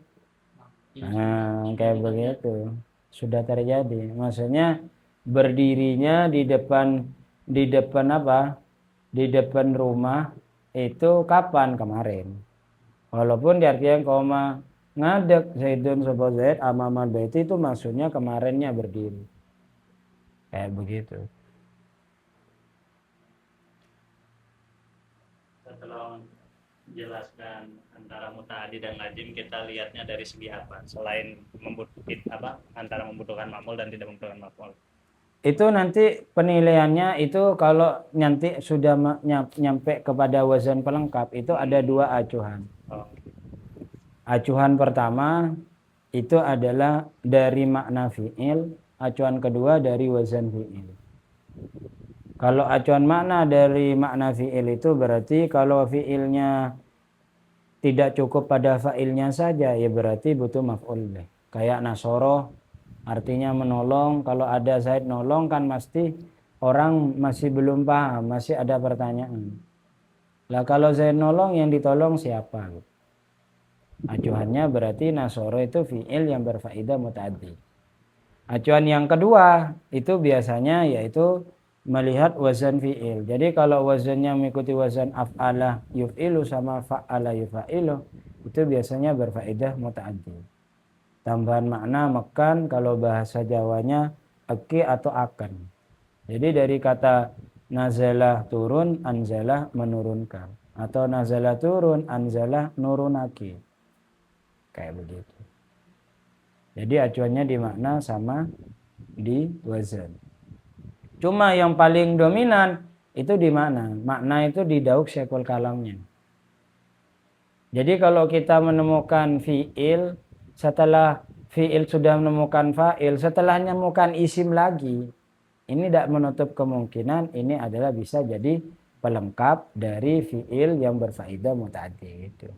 kayak begitu sudah terjadi. Maksudnya berdirinya di depan apa? Di depan rumah itu kapan? Kemarin. Walaupun diartikan koma ngadek Zaidun sapa Zaid amamal baiti itu maksudnya kemarinnya berdiri. Kayak begitu.
Tolong jelaskan antara mutaaddi dan lazim, kita lihatnya dari segi apa selain antara membutuhkan maf'ul dan tidak membutuhkan maf'ul.
Itu nanti penilaiannya itu kalau nanti sudah nyampe kepada wazan pelengkap itu ada dua acuan. Acuan pertama itu adalah dari makna fi'il, acuan kedua dari wazan fi'il. Kalau acuan makna dari makna fi'il itu berarti kalau fi'ilnya tidak cukup pada fa'ilnya saja ya berarti butuh maf'ul bih. Kayak nasoro artinya menolong, kalau ada Zaid nolong kan pasti orang masih belum paham, masih ada pertanyaan. Lah kalau Zaid nolong yang ditolong siapa? Acuannya berarti nasoro itu fi'il yang berfaedah mutaaddi. Acuan yang kedua itu biasanya yaitu melihat wazan fi'il. Jadi kalau wazannya mengikuti wazan af'ala yuf'ilu sama fa'ala yuf'ilu itu biasanya berfaedah mutaaddi. Tambahan makna makan kalau bahasa Jawanya aki atau akan. Jadi dari kata nazalah turun, anzalah menurunkan. Atau nazalah turun, anzalah nurunaki. Kayak begitu. Jadi acuannya di makna sama di wazan. Cuma yang paling dominan itu di mana? Makna itu di dauk syekul kalamnya. Jadi kalau kita menemukan fi'il, setelah fi'il sudah menemukan fa'il, setelah menemukan isim lagi, ini tidak menutup kemungkinan ini adalah bisa jadi pelengkap dari fi'il yang berfaedah mutaaddi itu.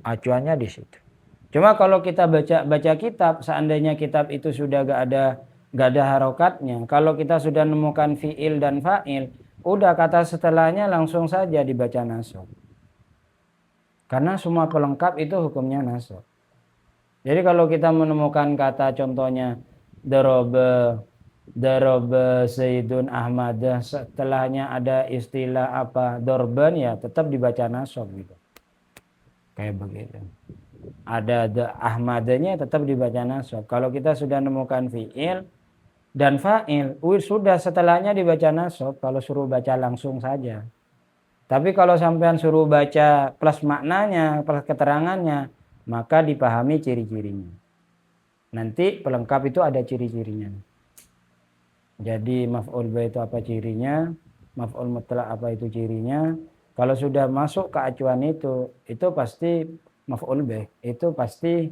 Acuannya di situ. Cuma kalau kita baca kitab, seandainya kitab itu sudah gak ada harokatnya, kalau kita sudah menemukan fi'il dan fa'il, udah kata setelahnya langsung saja dibaca nasab. Karena semua pelengkap itu hukumnya nasab. Jadi kalau kita menemukan kata contohnya daroba Zaidun Ahmad, setelahnya ada istilah apa dorban, ya tetap dibaca nasab gitu. Kayak begitu. Ada Ahmadnya tetap dibaca nasab. Kalau kita sudah menemukan fi'il dan fa'il, sudah setelahnya dibaca nasab kalau suruh baca langsung saja. Tapi kalau sampean suruh baca plus maknanya, plus keterangannya, maka dipahami ciri-cirinya. Nanti pelengkap itu ada ciri-cirinya. Jadi maf'ul bih itu apa cirinya, maf'ul mutlaq apa itu cirinya. Kalau sudah masuk ke acuan itu pasti maf'ul bih, itu pasti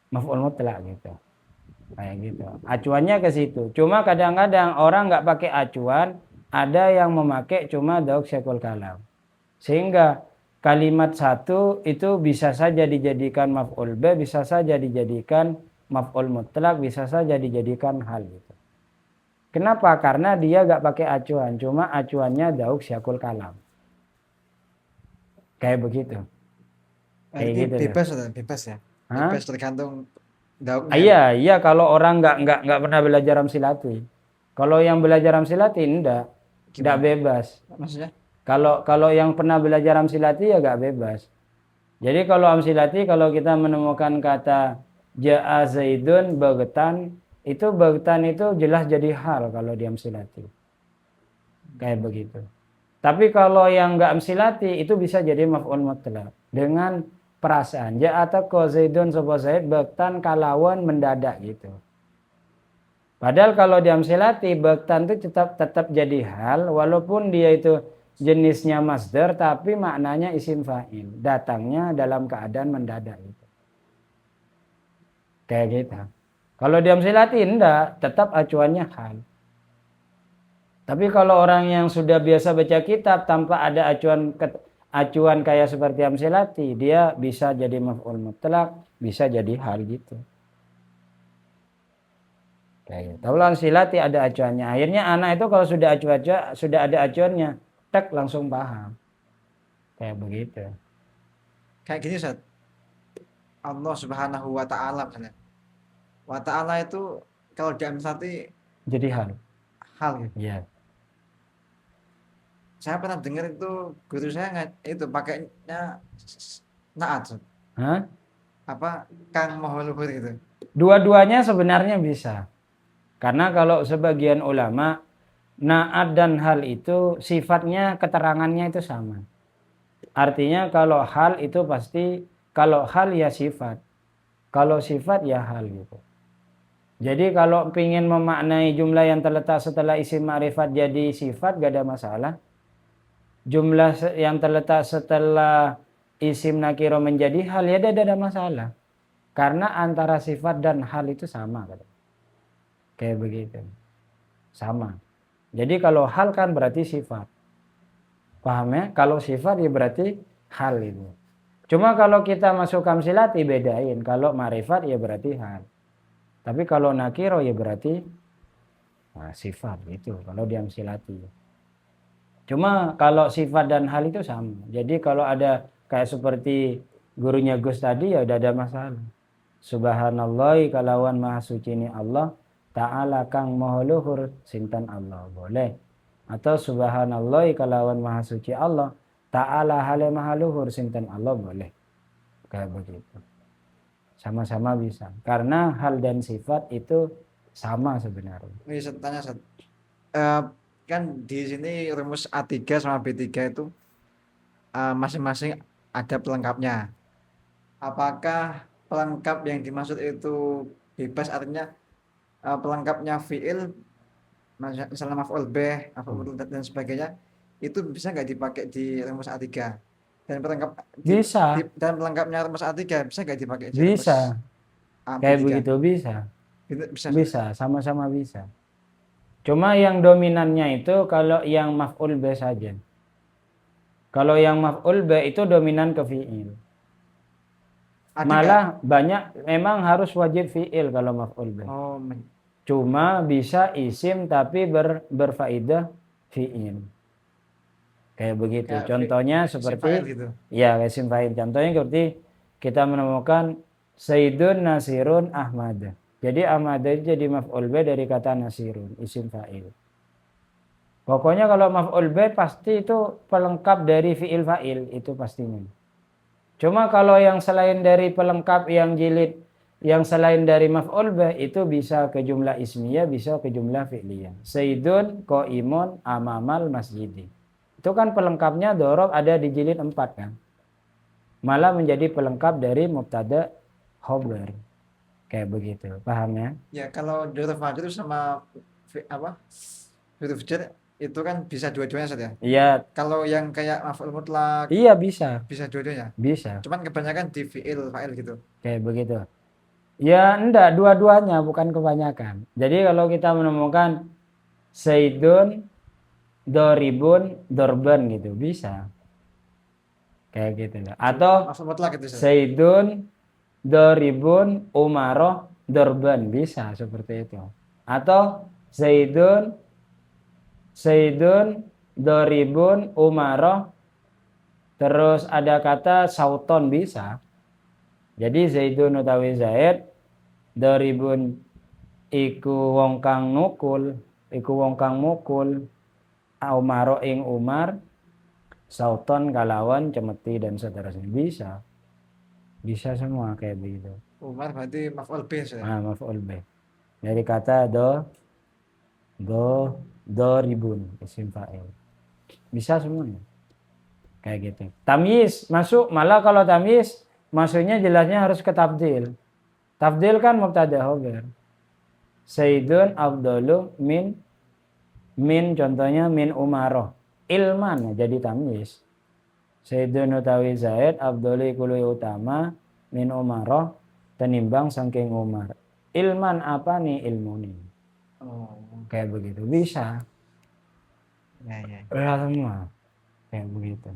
maf'ul mutlaq gitu. Kayak gitu. Acuannya ke situ. Cuma kadang-kadang orang nggak pakai acuan, ada yang memakai cuma dauk syakul kalam. Sehingga kalimat satu itu bisa saja dijadikan maf'ul bih, bisa saja dijadikan maf'ul mutlaq, bisa saja dijadikan hal gitu. Kenapa? Karena dia nggak pakai acuan, cuma acuannya dauk syakul kalam. Kayak begitu. Kayak
Ini
gitu.
bebas ya.
Hah?
Bebas tergantung daunnya.
Iya, kalau orang nggak pernah belajar amsilati. Kalau yang belajar amsilati enggak
Gimana?
bebas.
Maksudnya?
Kalau yang pernah belajar amsilati ya nggak bebas. Jadi kalau amsilati, kalau kita menemukan kata ja'a zaidun bagtan, itu bagtan itu jelas jadi hal kalau di amsilati. Kayak begitu. Tapi kalau yang nggak amsilati itu bisa jadi maf'ul mutlaq dengan perasaan. Ja'ata ko zaidun sapa zaid bagtan kalawan mendadak gitu. Padahal kalau di amsilati bagtan itu tetap jadi hal walaupun dia itu jenisnya masdar tapi maknanya isim fa'il. Datangnya dalam keadaan mendadak gitu. Kayak gitu. Kalau di amsilati enggak, tetap acuannya hal. Tapi kalau orang yang sudah biasa baca kitab tanpa ada acuan kayak seperti amsilati, dia bisa jadi maf'ul mutlaq, bisa jadi hal gitu. Kayak gitu. Kalau amsilati ada acuannya. Akhirnya anak itu kalau sudah ada acuannya, tak langsung paham. Kayak begitu.
Kayak gini Ustaz. Allah Subhanahu wa taala misalnya. Wa taala itu kalau diamsati
Jadi hal.
gitu.
Iya.
Saya pernah dengar itu guru saya itu pakainya naat. Ustaz.
Hah?
Apa Kang Maha Luhur gitu.
Dua-duanya sebenarnya bisa. Karena kalau sebagian ulama, naat dan hal itu sifatnya keterangannya itu sama. Artinya kalau hal itu pasti, kalau hal ya sifat. Kalau sifat ya hal gitu. Jadi kalau ingin memaknai jumlah yang terletak setelah isim ma'rifat jadi sifat gak ada masalah. Jumlah yang terletak setelah isim nakiro menjadi hal ya tidak ada masalah. Karena antara sifat dan hal itu sama. Kayak begitu. Sama. Jadi kalau hal kan berarti sifat. Paham ya? Kalau sifat ya berarti hal itu. Cuma kalau kita masuk amsilati bedain. Kalau ma'rifat ya berarti hal. Tapi kalau nakiro ya berarti sifat gitu. Kalau di amsilati. Cuma kalau sifat dan hal itu sama. Jadi kalau ada kayak seperti gurunya Gus tadi ya udah ada masalah. Subhanallah kalawan maha suci ini Allah. Ta'ala kang maha luhur sinten Allah. Boleh. Atau subhanallah kalawan maha suci Allah. Ta'ala hale maha luhur sinten Allah. Boleh. Kayak begitu. Sama-sama bisa. Karena hal dan sifat itu sama sebenarnya.
Ini saya tanya Ustaz. Kan di sini rumus A3 sama B3 itu masing-masing ada pelengkapnya. Apakah pelengkap yang dimaksud itu bebas artinya pelengkapnya fiil misalnya maf'ul bih, maf'ul mutlaq dan sebagainya itu bisa nggak dipakai di rumus A3? Dan pelengkap
Bisa.
dan pelengkapnya rumus A3 bisa nggak dipakai di rumus
Bisa.
A3?
Kayak begitu bisa.
Bisa.
Bisa, sama-sama bisa. Cuma yang dominannya itu kalau yang maf'ul bih saja. Kalau yang maf'ul bih itu dominan ke fi'il. Malah banyak memang harus wajib fi'il kalau maf'ul bih.
Oh,
Cuma bisa isim tapi berfaedah fi'il. Kayak begitu.
Kayak
Contohnya
isim
seperti
fa'il gitu.
ya isim fa'il. Contohnya seperti kita menemukan Sayyidun Nasirun Ahmad. Jadi Ahmad itu jadi maf'ul bi dari kata Nasirun, isim fa'il. Pokoknya kalau maf'ul bi pasti itu pelengkap dari fi'il fa'il itu pastinya. Cuma kalau yang selain dari pelengkap yang jilid, yang selain dari maf'ul bi itu bisa ke jumlah ismiyah, bisa ke jumlah fi'liyah. Sayyidun qaimun amamal masjidi. Itu kan pelengkapnya dorob ada di jilid 4 kan. Malah menjadi pelengkap dari mubtada khobar. Kayak begitu. Paham ya?
Ya kalau huruf majrur sama apa? Huruf jar itu kan bisa dua-duanya saja.
Iya,
Kalau yang kayak maf'ul mutlak
iya bisa.
bisa dua-duanya.
Bisa.
Cuman kebanyakan di fi'il fa'il gitu.
Kayak begitu. Ya enggak, dua-duanya bukan kebanyakan. Jadi kalau kita menemukan Saidun, Doribun, Dorban gitu, bisa. Kayak gitu loh. Atau
Maf'ul mutlak itu saja.
Saidun, Doribun, Umaroh, Dorban, bisa seperti itu. Atau Saidun, Doribun, Umaroh, terus ada kata Sauton bisa. Jadi Zaidun utawi Zaid, Doribun iku wong kang nukul, iku wong kang mukul, Umaro ing Umar, Sauton kalawan cemeti dan seterusnya. Bisa. Bisa semua kayak begitu.
Umar berarti maf'ul bih saja.
Maf'ul bih. Dari kata doribun isim fa'il. Bisa semuanya. Kayak gitu. Tamyiz masuk, malah kalau tamyiz masuknya jelasnya harus ke tabdil. Tabdil kan mubtada khobar. Sayyidun afdalu min contohnya min Umaroh. Ilman jadi tamyiz. Sayyidun utawi Zaid afdalu iku luwih utama min Umaroh tenimbang saking Umar. Ilman apa nih ilmu nih?
Oh.
Kayak begitu bisa.
Ya.
Ya semua. Kayak begitu.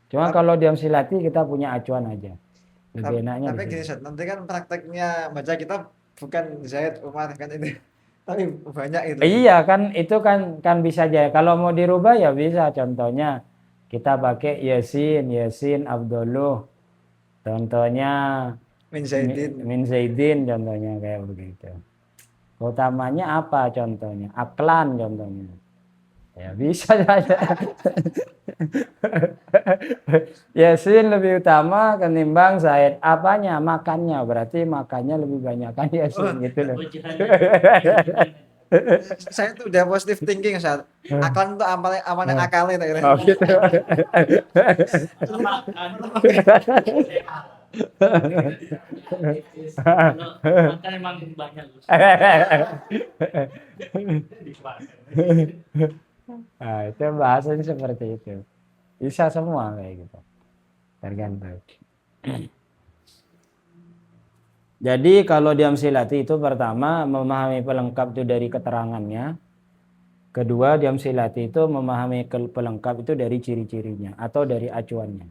Cuma kalau diam silati kita punya acuan aja. Lebih enaknya
Tapi
di
gini,
situ.
Sat, nanti kan prakteknya baca kitab bukan Zaid Umar kan ini. Tapi banyak itu.
Iya kan itu kan bisa aja. Kalau mau dirubah ya bisa. Contohnya kita pakai Yasin Abdullah. Contohnya
Min Zaidin.
Min Zaidin contohnya kayak begitu. Utamanya apa contohnya? Aklan contohnya. Ya bisa saja. Yasin lebih utama ketimbang Zaid. Apanya? Makannya. Berarti makannya lebih banyak kan Yasin gitu loh.
Saya tuh udah positive thinking saat akal itu amalnya akalnya tak kira.
Oh gitu.
Makan emang banyak.
Nah, itu bahasanya seperti itu. Bisa semua kayak gitu. Tergantung. Jadi kalau diam silati itu pertama memahami pelengkap itu dari keterangannya. Kedua diam silati itu memahami pelengkap itu dari ciri-cirinya atau dari acuannya.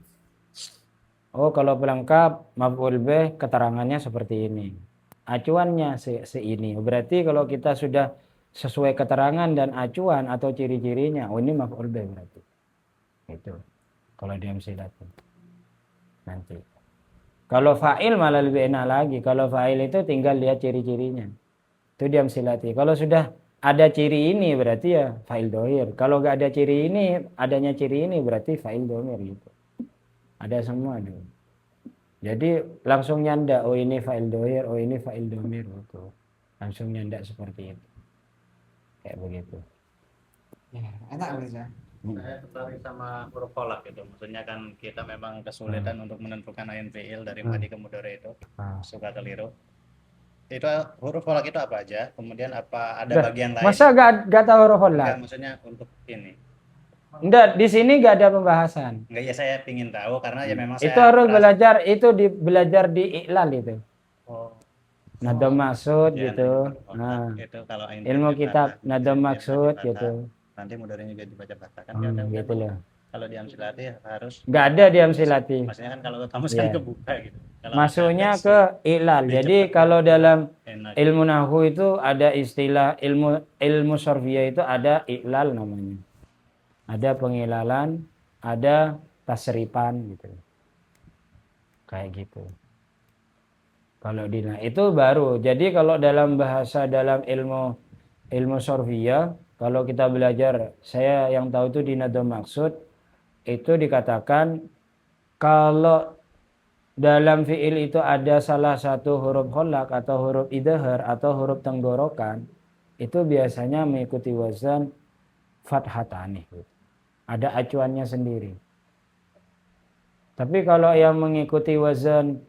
Oh kalau pelengkap maf'ul bih keterangannya seperti ini. Acuannya seini. Berarti kalau kita sudah sesuai keterangan dan acuan atau ciri-cirinya, oh ini maf'ul bih berarti. Itu. Kalau diam silati. Nanti. Kalau fa'il malah lebih enak lagi. Kalau fa'il itu tinggal lihat ciri-cirinya. Itu diam silati. Kalau sudah ada ciri ini berarti ya fa'il dohir. Kalau nggak ada ciri ini, adanya ciri ini berarti fa'il dohir gitu. Ada semua dulu. Jadi langsung nyanda, oh ini fa'il dohir, oh ini fa'il domir gitu. Langsung nyanda seperti itu. Kayak begitu.
Ya, enak bisa.
Saya tertarik sama huruf kolak gitu. Maksudnya kan kita memang kesulitan untuk menentukan ain fiil dari madi ke mudhari itu. Suka keliru. Itu huruf kolak itu apa aja? Kemudian apa ada bagian lain?
Masa gak tahu huruf kolak?
Enggak, maksudnya untuk ini.
Enggak, di sini gak ada pembahasan.
Enggak, ya saya pingin tahu karena ya memang
Itu
saya
harus belajar, itu belajar di iklal itu.
Oh.
Nada maksud
Ya,
gitu.
nah, itu kalau ain
Ilmu
fiil
kitab
dibaca,
nada
ain fiil
maksud
dibaca,
gitu.
Nanti mudhari'nya juga dibaca bacakan ya udah
Gitu loh.
kalau diam silati harus
Gak ada diam silati.
maksudnya kan kalau kamus kan
Iya.
kebuka gitu. Kalau
Masuknya
ada
ke iklal.
lebih
Jadi
cepat.
kalau dalam
enak.
ilmu nahwu itu ada istilah ilmu sorfiyah itu ada iklal namanya. ada pengilalan, ada tasripan gitu. Kayak gitu. Kalau itu baru. Jadi kalau dalam bahasa dalam ilmu sorfiyah, kalau kita belajar, saya yang tahu itu di Nadhum Maqsud, itu dikatakan kalau dalam fiil itu ada salah satu huruf kholak atau huruf idhar atau huruf tenggorokan, itu biasanya mengikuti wazan fathatani. Ada acuannya sendiri. Tapi kalau yang mengikuti wazan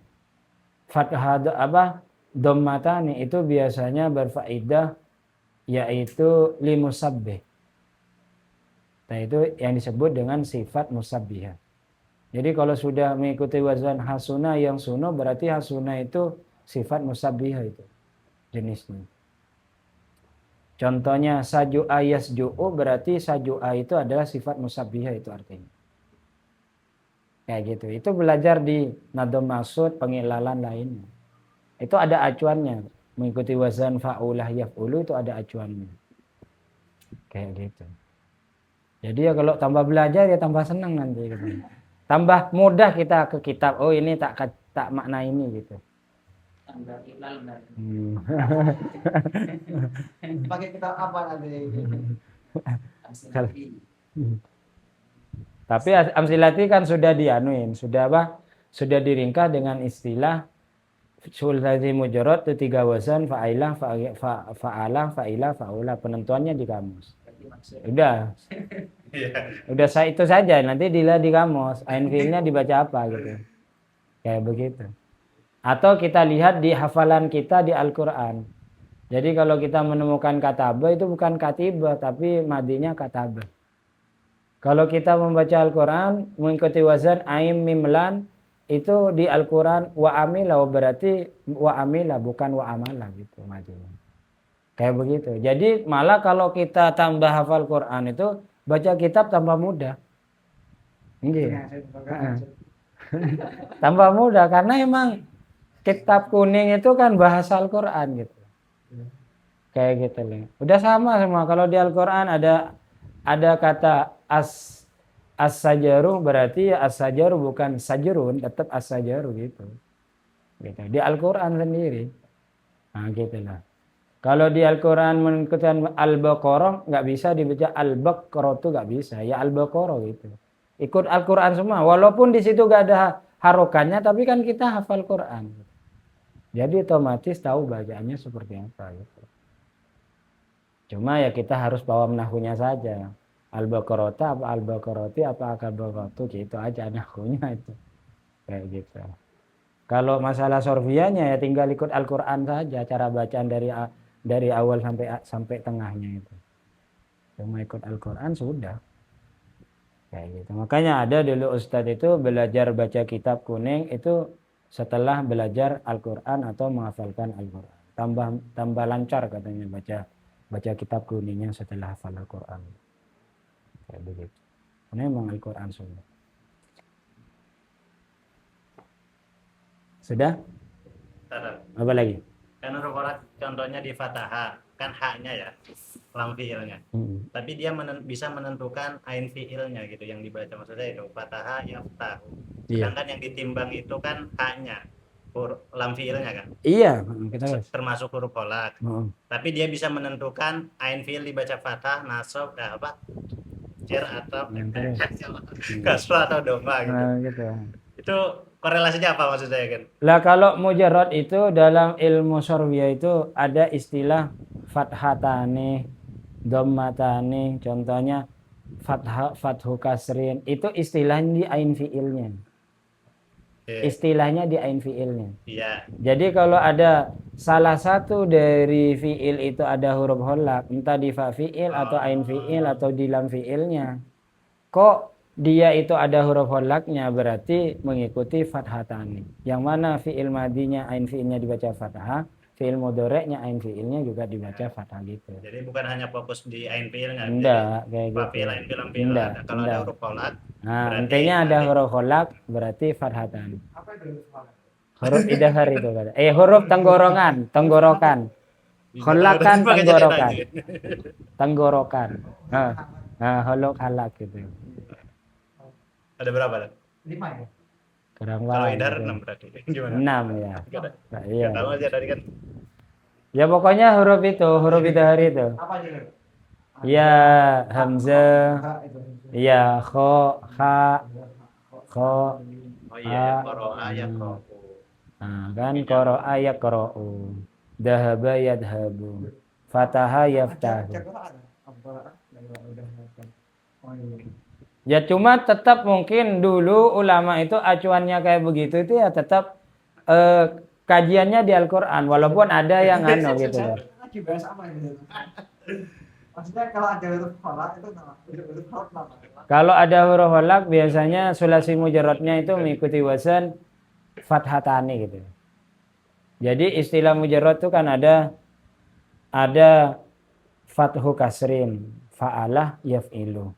fathah dhammatani itu biasanya berfaedah yaitu limusabbih. Nah itu yang disebut dengan sifat musabbihah. Jadi kalau sudah mengikuti wazan hasuna yang suno berarti hasuna itu sifat musabbihah itu jenisnya. Contohnya saju'a yasju'u berarti saju'a itu adalah sifat musabbihah itu artinya. Kayak gitu. Itu belajar di Nadhum Maqsud pengilalan lainnya. Itu ada acuannya. Mengikuti wazan fa'ulah yaf'ulu itu ada acuannya. Kayak gitu. Jadi ya kalau tambah belajar ya tambah senang nanti gitu. Tambah mudah kita ke kitab. Oh ini tak makna ini gitu.
Tambah ilal berarti.
Pakai kitab apa nanti?
Amsilati.
Tapi amsilati kan sudah dianuin, sudah apa? Sudah diringkas dengan istilah sulasi mujarrad itu 3 wazan fa'ilah, fa'alah, fa'ilah, fa'ula. Penentuannya di kamus. Udah. Udah itu saja, nanti dilihat di kamus, ain fiilnya dibaca apa gitu. Kayak begitu. Atau kita lihat di hafalan kita di Al-Qur'an. Jadi kalau kita menemukan kataba itu bukan katibah tapi madinya kataba. Kalau kita membaca Al-Qur'an mengikuti wazan ain mim lam itu di Al-Qur'an wa amila berarti wa amila bukan wa amala gitu madinya. Kayak begitu. Jadi malah kalau kita tambah hafal Qur'an itu baca kitab tambah mudah. Iya. Tambah mudah karena emang kitab kuning itu kan bahasa Al-Qur'an gitu. Kayak gitu loh. Udah sama semua. Kalau di Al-Qur'an ada kata as-sajaru berarti ya as-sajaru bukan sajrun, tetap as-sajaru gitu. Gitu. Di Al-Qur'an sendiri. Nah, gitu lah. Kalau di Al-Qur'an mengikuti Al-Baqarah nggak bisa dibaca Al-Baqarah itu nggak bisa. Ya Al-Baqarah gitu. Ikut Al-Qur'an semua. Walaupun di situ nggak ada harokannya tapi kan kita hafal Qur'an. Jadi otomatis tahu bacaannya seperti apa gitu. Cuma ya kita harus paham nahwunya saja. Al-Baqarah apa Al-Baqarati apa Al-Baqaratu gitu aja nahwunya itu. Kayak gitu. Kalau masalah sorfiyahnya ya tinggal ikut Al-Qur'an saja cara bacaan dari awal sampai tengahnya itu. Cuma ikut Al-Qur'an sudah. Kayak gitu. Makanya ada dulu ustadz itu belajar baca kitab kuning itu setelah belajar Al-Qur'an atau menghafalkan Al-Qur'an. Tambah lancar katanya baca kitab kuningnya setelah hafal Al-Qur'an. Kayak begitu. Ini memang Al-Qur'an semua. Sudah? Apa lagi?
Kan huruf kholak contohnya di fathah, kan haknya ya, lam fiilnya. Tapi dia bisa menentukan ain fiilnya gitu yang dibaca maksudnya itu fathah yaftahu. Sedangkan yang ditimbang itu kan haknya, lam fiilnya kan.
Iya, kita
termasuk huruf kholak. Tapi dia bisa menentukan ain fiil dibaca fathah, nasab, jar atau kasrah atau doma gitu.
Nah, gitu.
Itu korelasinya apa maksud saya kan?
Lah kalau mujarrad itu dalam ilmu sorfiyah itu ada istilah fathatani, dhammatani, contohnya fathu kasrin, itu istilahnya di ain fiilnya. Istilahnya di ain fiilnya.
Iya.
Jadi kalau ada salah satu dari fiil itu ada huruf kholak, entah di fa fiil atau ain fiil atau di lam fiilnya. Kok dia itu ada huruf kholaknya berarti mengikuti fathatani. Yang mana fiil madinya ain fiilnya dibaca fathah, fiil mudhari'nya ain fiilnya juga dibaca fathah gitu.
Jadi bukan hanya fokus di ain fiilnya.
Enggak, kayak gitu.
Fiil, ain fiil, lam fiil. Kalau ada huruf kholak.
Nah, intinya ada huruf kholak berarti fathatani.
Apa itu huruf kholak?
Huruf idhar itu kata. Huruf tenggorokan. Kholakan tenggorokan. Tenggorokan. Nah, holok halak gitu.
Ada berapa? Dan?
5 ya.
Kurang
Kalau
baik
idhar
gitu.
6 berarti. Gimana?
6 ya.
Nggak
Nah, iya.
tahu aja tadi kan.
Ya pokoknya huruf itu, huruf idhar itu.
Apa aja?
Ya, hamzah,
Ha, itu.
ya, kho, ha, kho,
Oh iya ya,
ha.
qara'a ya qra'u.
Nah, kan qara'a yaqra'u. Dhahaba yadhabu. Fataha yaftahu.
Oh iya.
Ya cuma tetap mungkin dulu ulama itu acuannya kayak begitu itu ya tetap kajiannya di Al-Qur'an walaupun ada yang anu gitu loh.
Lagi bahas apa ini? Maksudnya kalau ada huruf kolak itu nama huruf kolak nama.
Kalau ada huruf halak biasanya sulasi mujarradnya itu mengikuti wazan fathatani gitu. Jadi istilah mujarrad itu kan ada fathu kasrin, fa'alah yaf'ilu.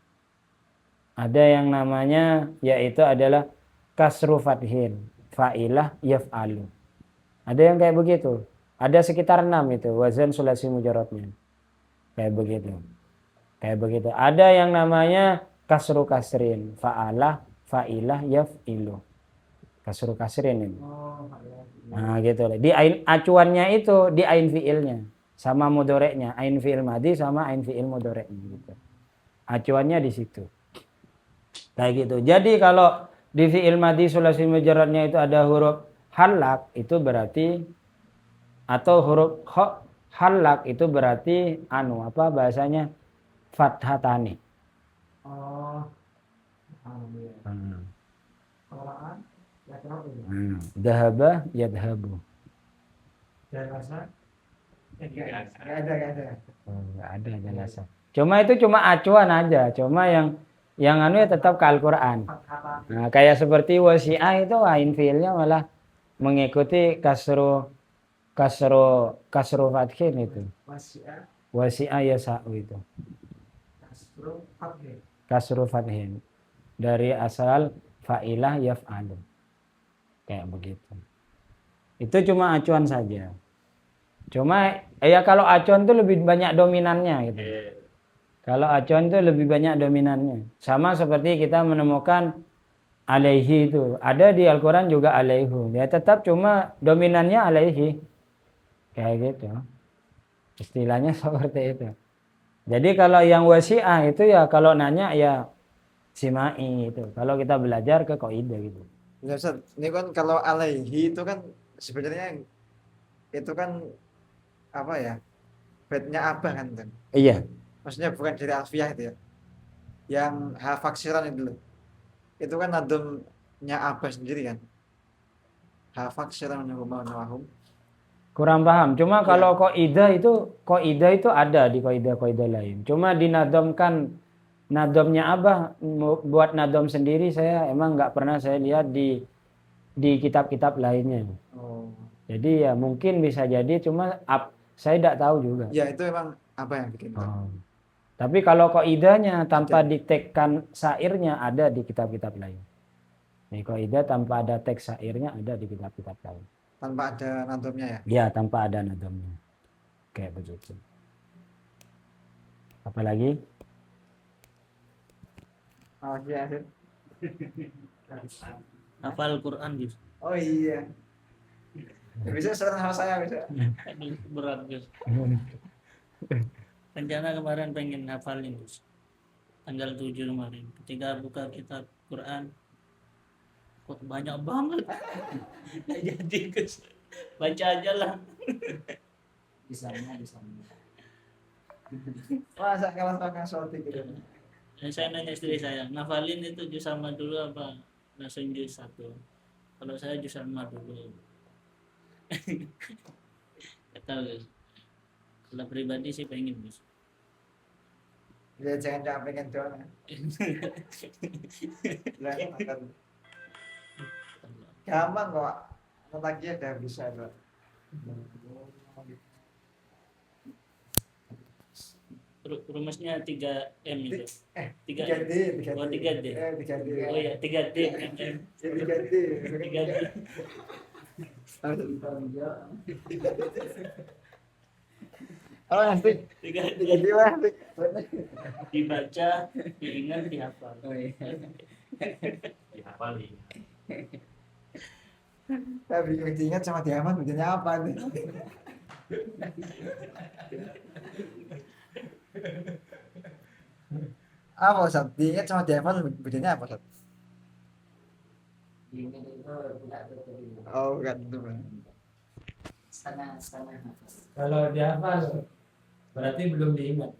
Ada yang namanya yaitu adalah kasru fathin, fa'ilah yaf'alu. Ada yang kayak begitu. Ada sekitar 6 itu wazan sulasi mujarradnya. Kayak begitu. Kayak begitu. Ada yang namanya kasru kasrin, fa'alah, fa'ilah yaf'ilu. Kasru kasrin ini.
Oh, iya.
Nah, gitu. Di acuannya itu di ain fiilnya sama mudoreknya, ain fiil madi sama ain fiil mudoreknya gitu. Acuannya di situ. Kayak gitu. Jadi kalau di fiil madi sulasi mujarradnya itu ada huruf halak itu berarti atau huruf halak itu berarti anu apa bahasanya fathatani.
Oh. Alhamdulillah. Kolakan ya kenapa itu?
Dhahaba yadhabu.
Dan rasa enggak ada.
Enggak ada jelasan. Cuma itu cuma acuan aja. Cuma yang anu ya tetap ke Al-Qur'an. Nah, kayak seperti wasi'ah itu ain fiilnya malah mengikuti kasru fathin itu. Wasi'ah yasa'u itu. Kasru fathin. Dari asal fa'ilah yaf'alu. Kayak begitu. Itu cuma acuan saja. Cuma ya kalau acuan itu lebih banyak dominannya gitu. Kalau acuan itu lebih banyak dominannya. Sama seperti kita menemukan alaihi itu. Ada di Al-Quran juga alaihu. Ya tetap cuma dominannya alaihi. Kayak gitu. Istilahnya seperti itu. Jadi kalau yang wasi'ah itu ya kalau nanya ya simai itu. Kalau kita belajar ke kaidah gitu.
Ya Ustaz, ini kan kalau alaihi itu kan sebenarnya itu kan apa ya? Bednya abah kan kan.
Iya.
Maksudnya bukan dari alfiah itu ya. Yang hafaksiran itu loh. Itu kan nadomnya abah sendiri kan. Hafaksiran menahum.
Kurang paham. Cuma kalau kaidah itu ada di kaidah lain. Cuma dinadomkan nadomnya Abah buat nadom sendiri saya emang nggak pernah saya lihat di kitab-kitab lainnya.
Oh.
Jadi ya mungkin bisa jadi cuma saya tidak tahu juga.
Ya itu emang apa yang bikin.
Oh. Tapi kalau kaidahnya tanpa ditekkan syairnya ada di kitab-kitab lain. Nih kaidah tanpa ada teks syairnya ada di kitab-kitab lain.
Tanpa ada nadomnya ya?
Ya tanpa ada nadomnya. Kayak begitu. Apalagi?
Oh iya.
Hafal Quran gitu.
Oh iya. Ya, bisa sekarang sama saya bisa.
Aduh, berat Gus. Rencana kemarin pengen hafalin Gus. Tanggal 7 kemarin. Ketika buka kitab Quran kok banyak banget. Nggak jadi Gus. Baca aja lah. Bisanya.
Masa kalau makan soal gitu.
Saya nanya istri saya, ngafalin itu juz sama dulu apa langsung juz 1? Kalau saya juz sama dulu. Gak tahu Gus. Kalau pribadi sih pengen Gus.
Ya jangan pengen doang. Gampang kok. Lagi udah bisa kok.
Rumusnya 3M itu.
3D.
Oh 3D.
3D.
Oh ya 3D.
3D.
3D.
Oh nanti
tiga
tiba-tiba nanti.
dibaca, diingat, dihafal.
Oh iya.
Dihafalin.
Tapi diingat sama dihafal bedanya apa nih? Apa Ustaz? Diingat sama dihafal bedanya apa Ustaz?
Diingat itu tidak betul.
Oh kan itu.
Setengah
Kalau dihafal berarti belum diingat.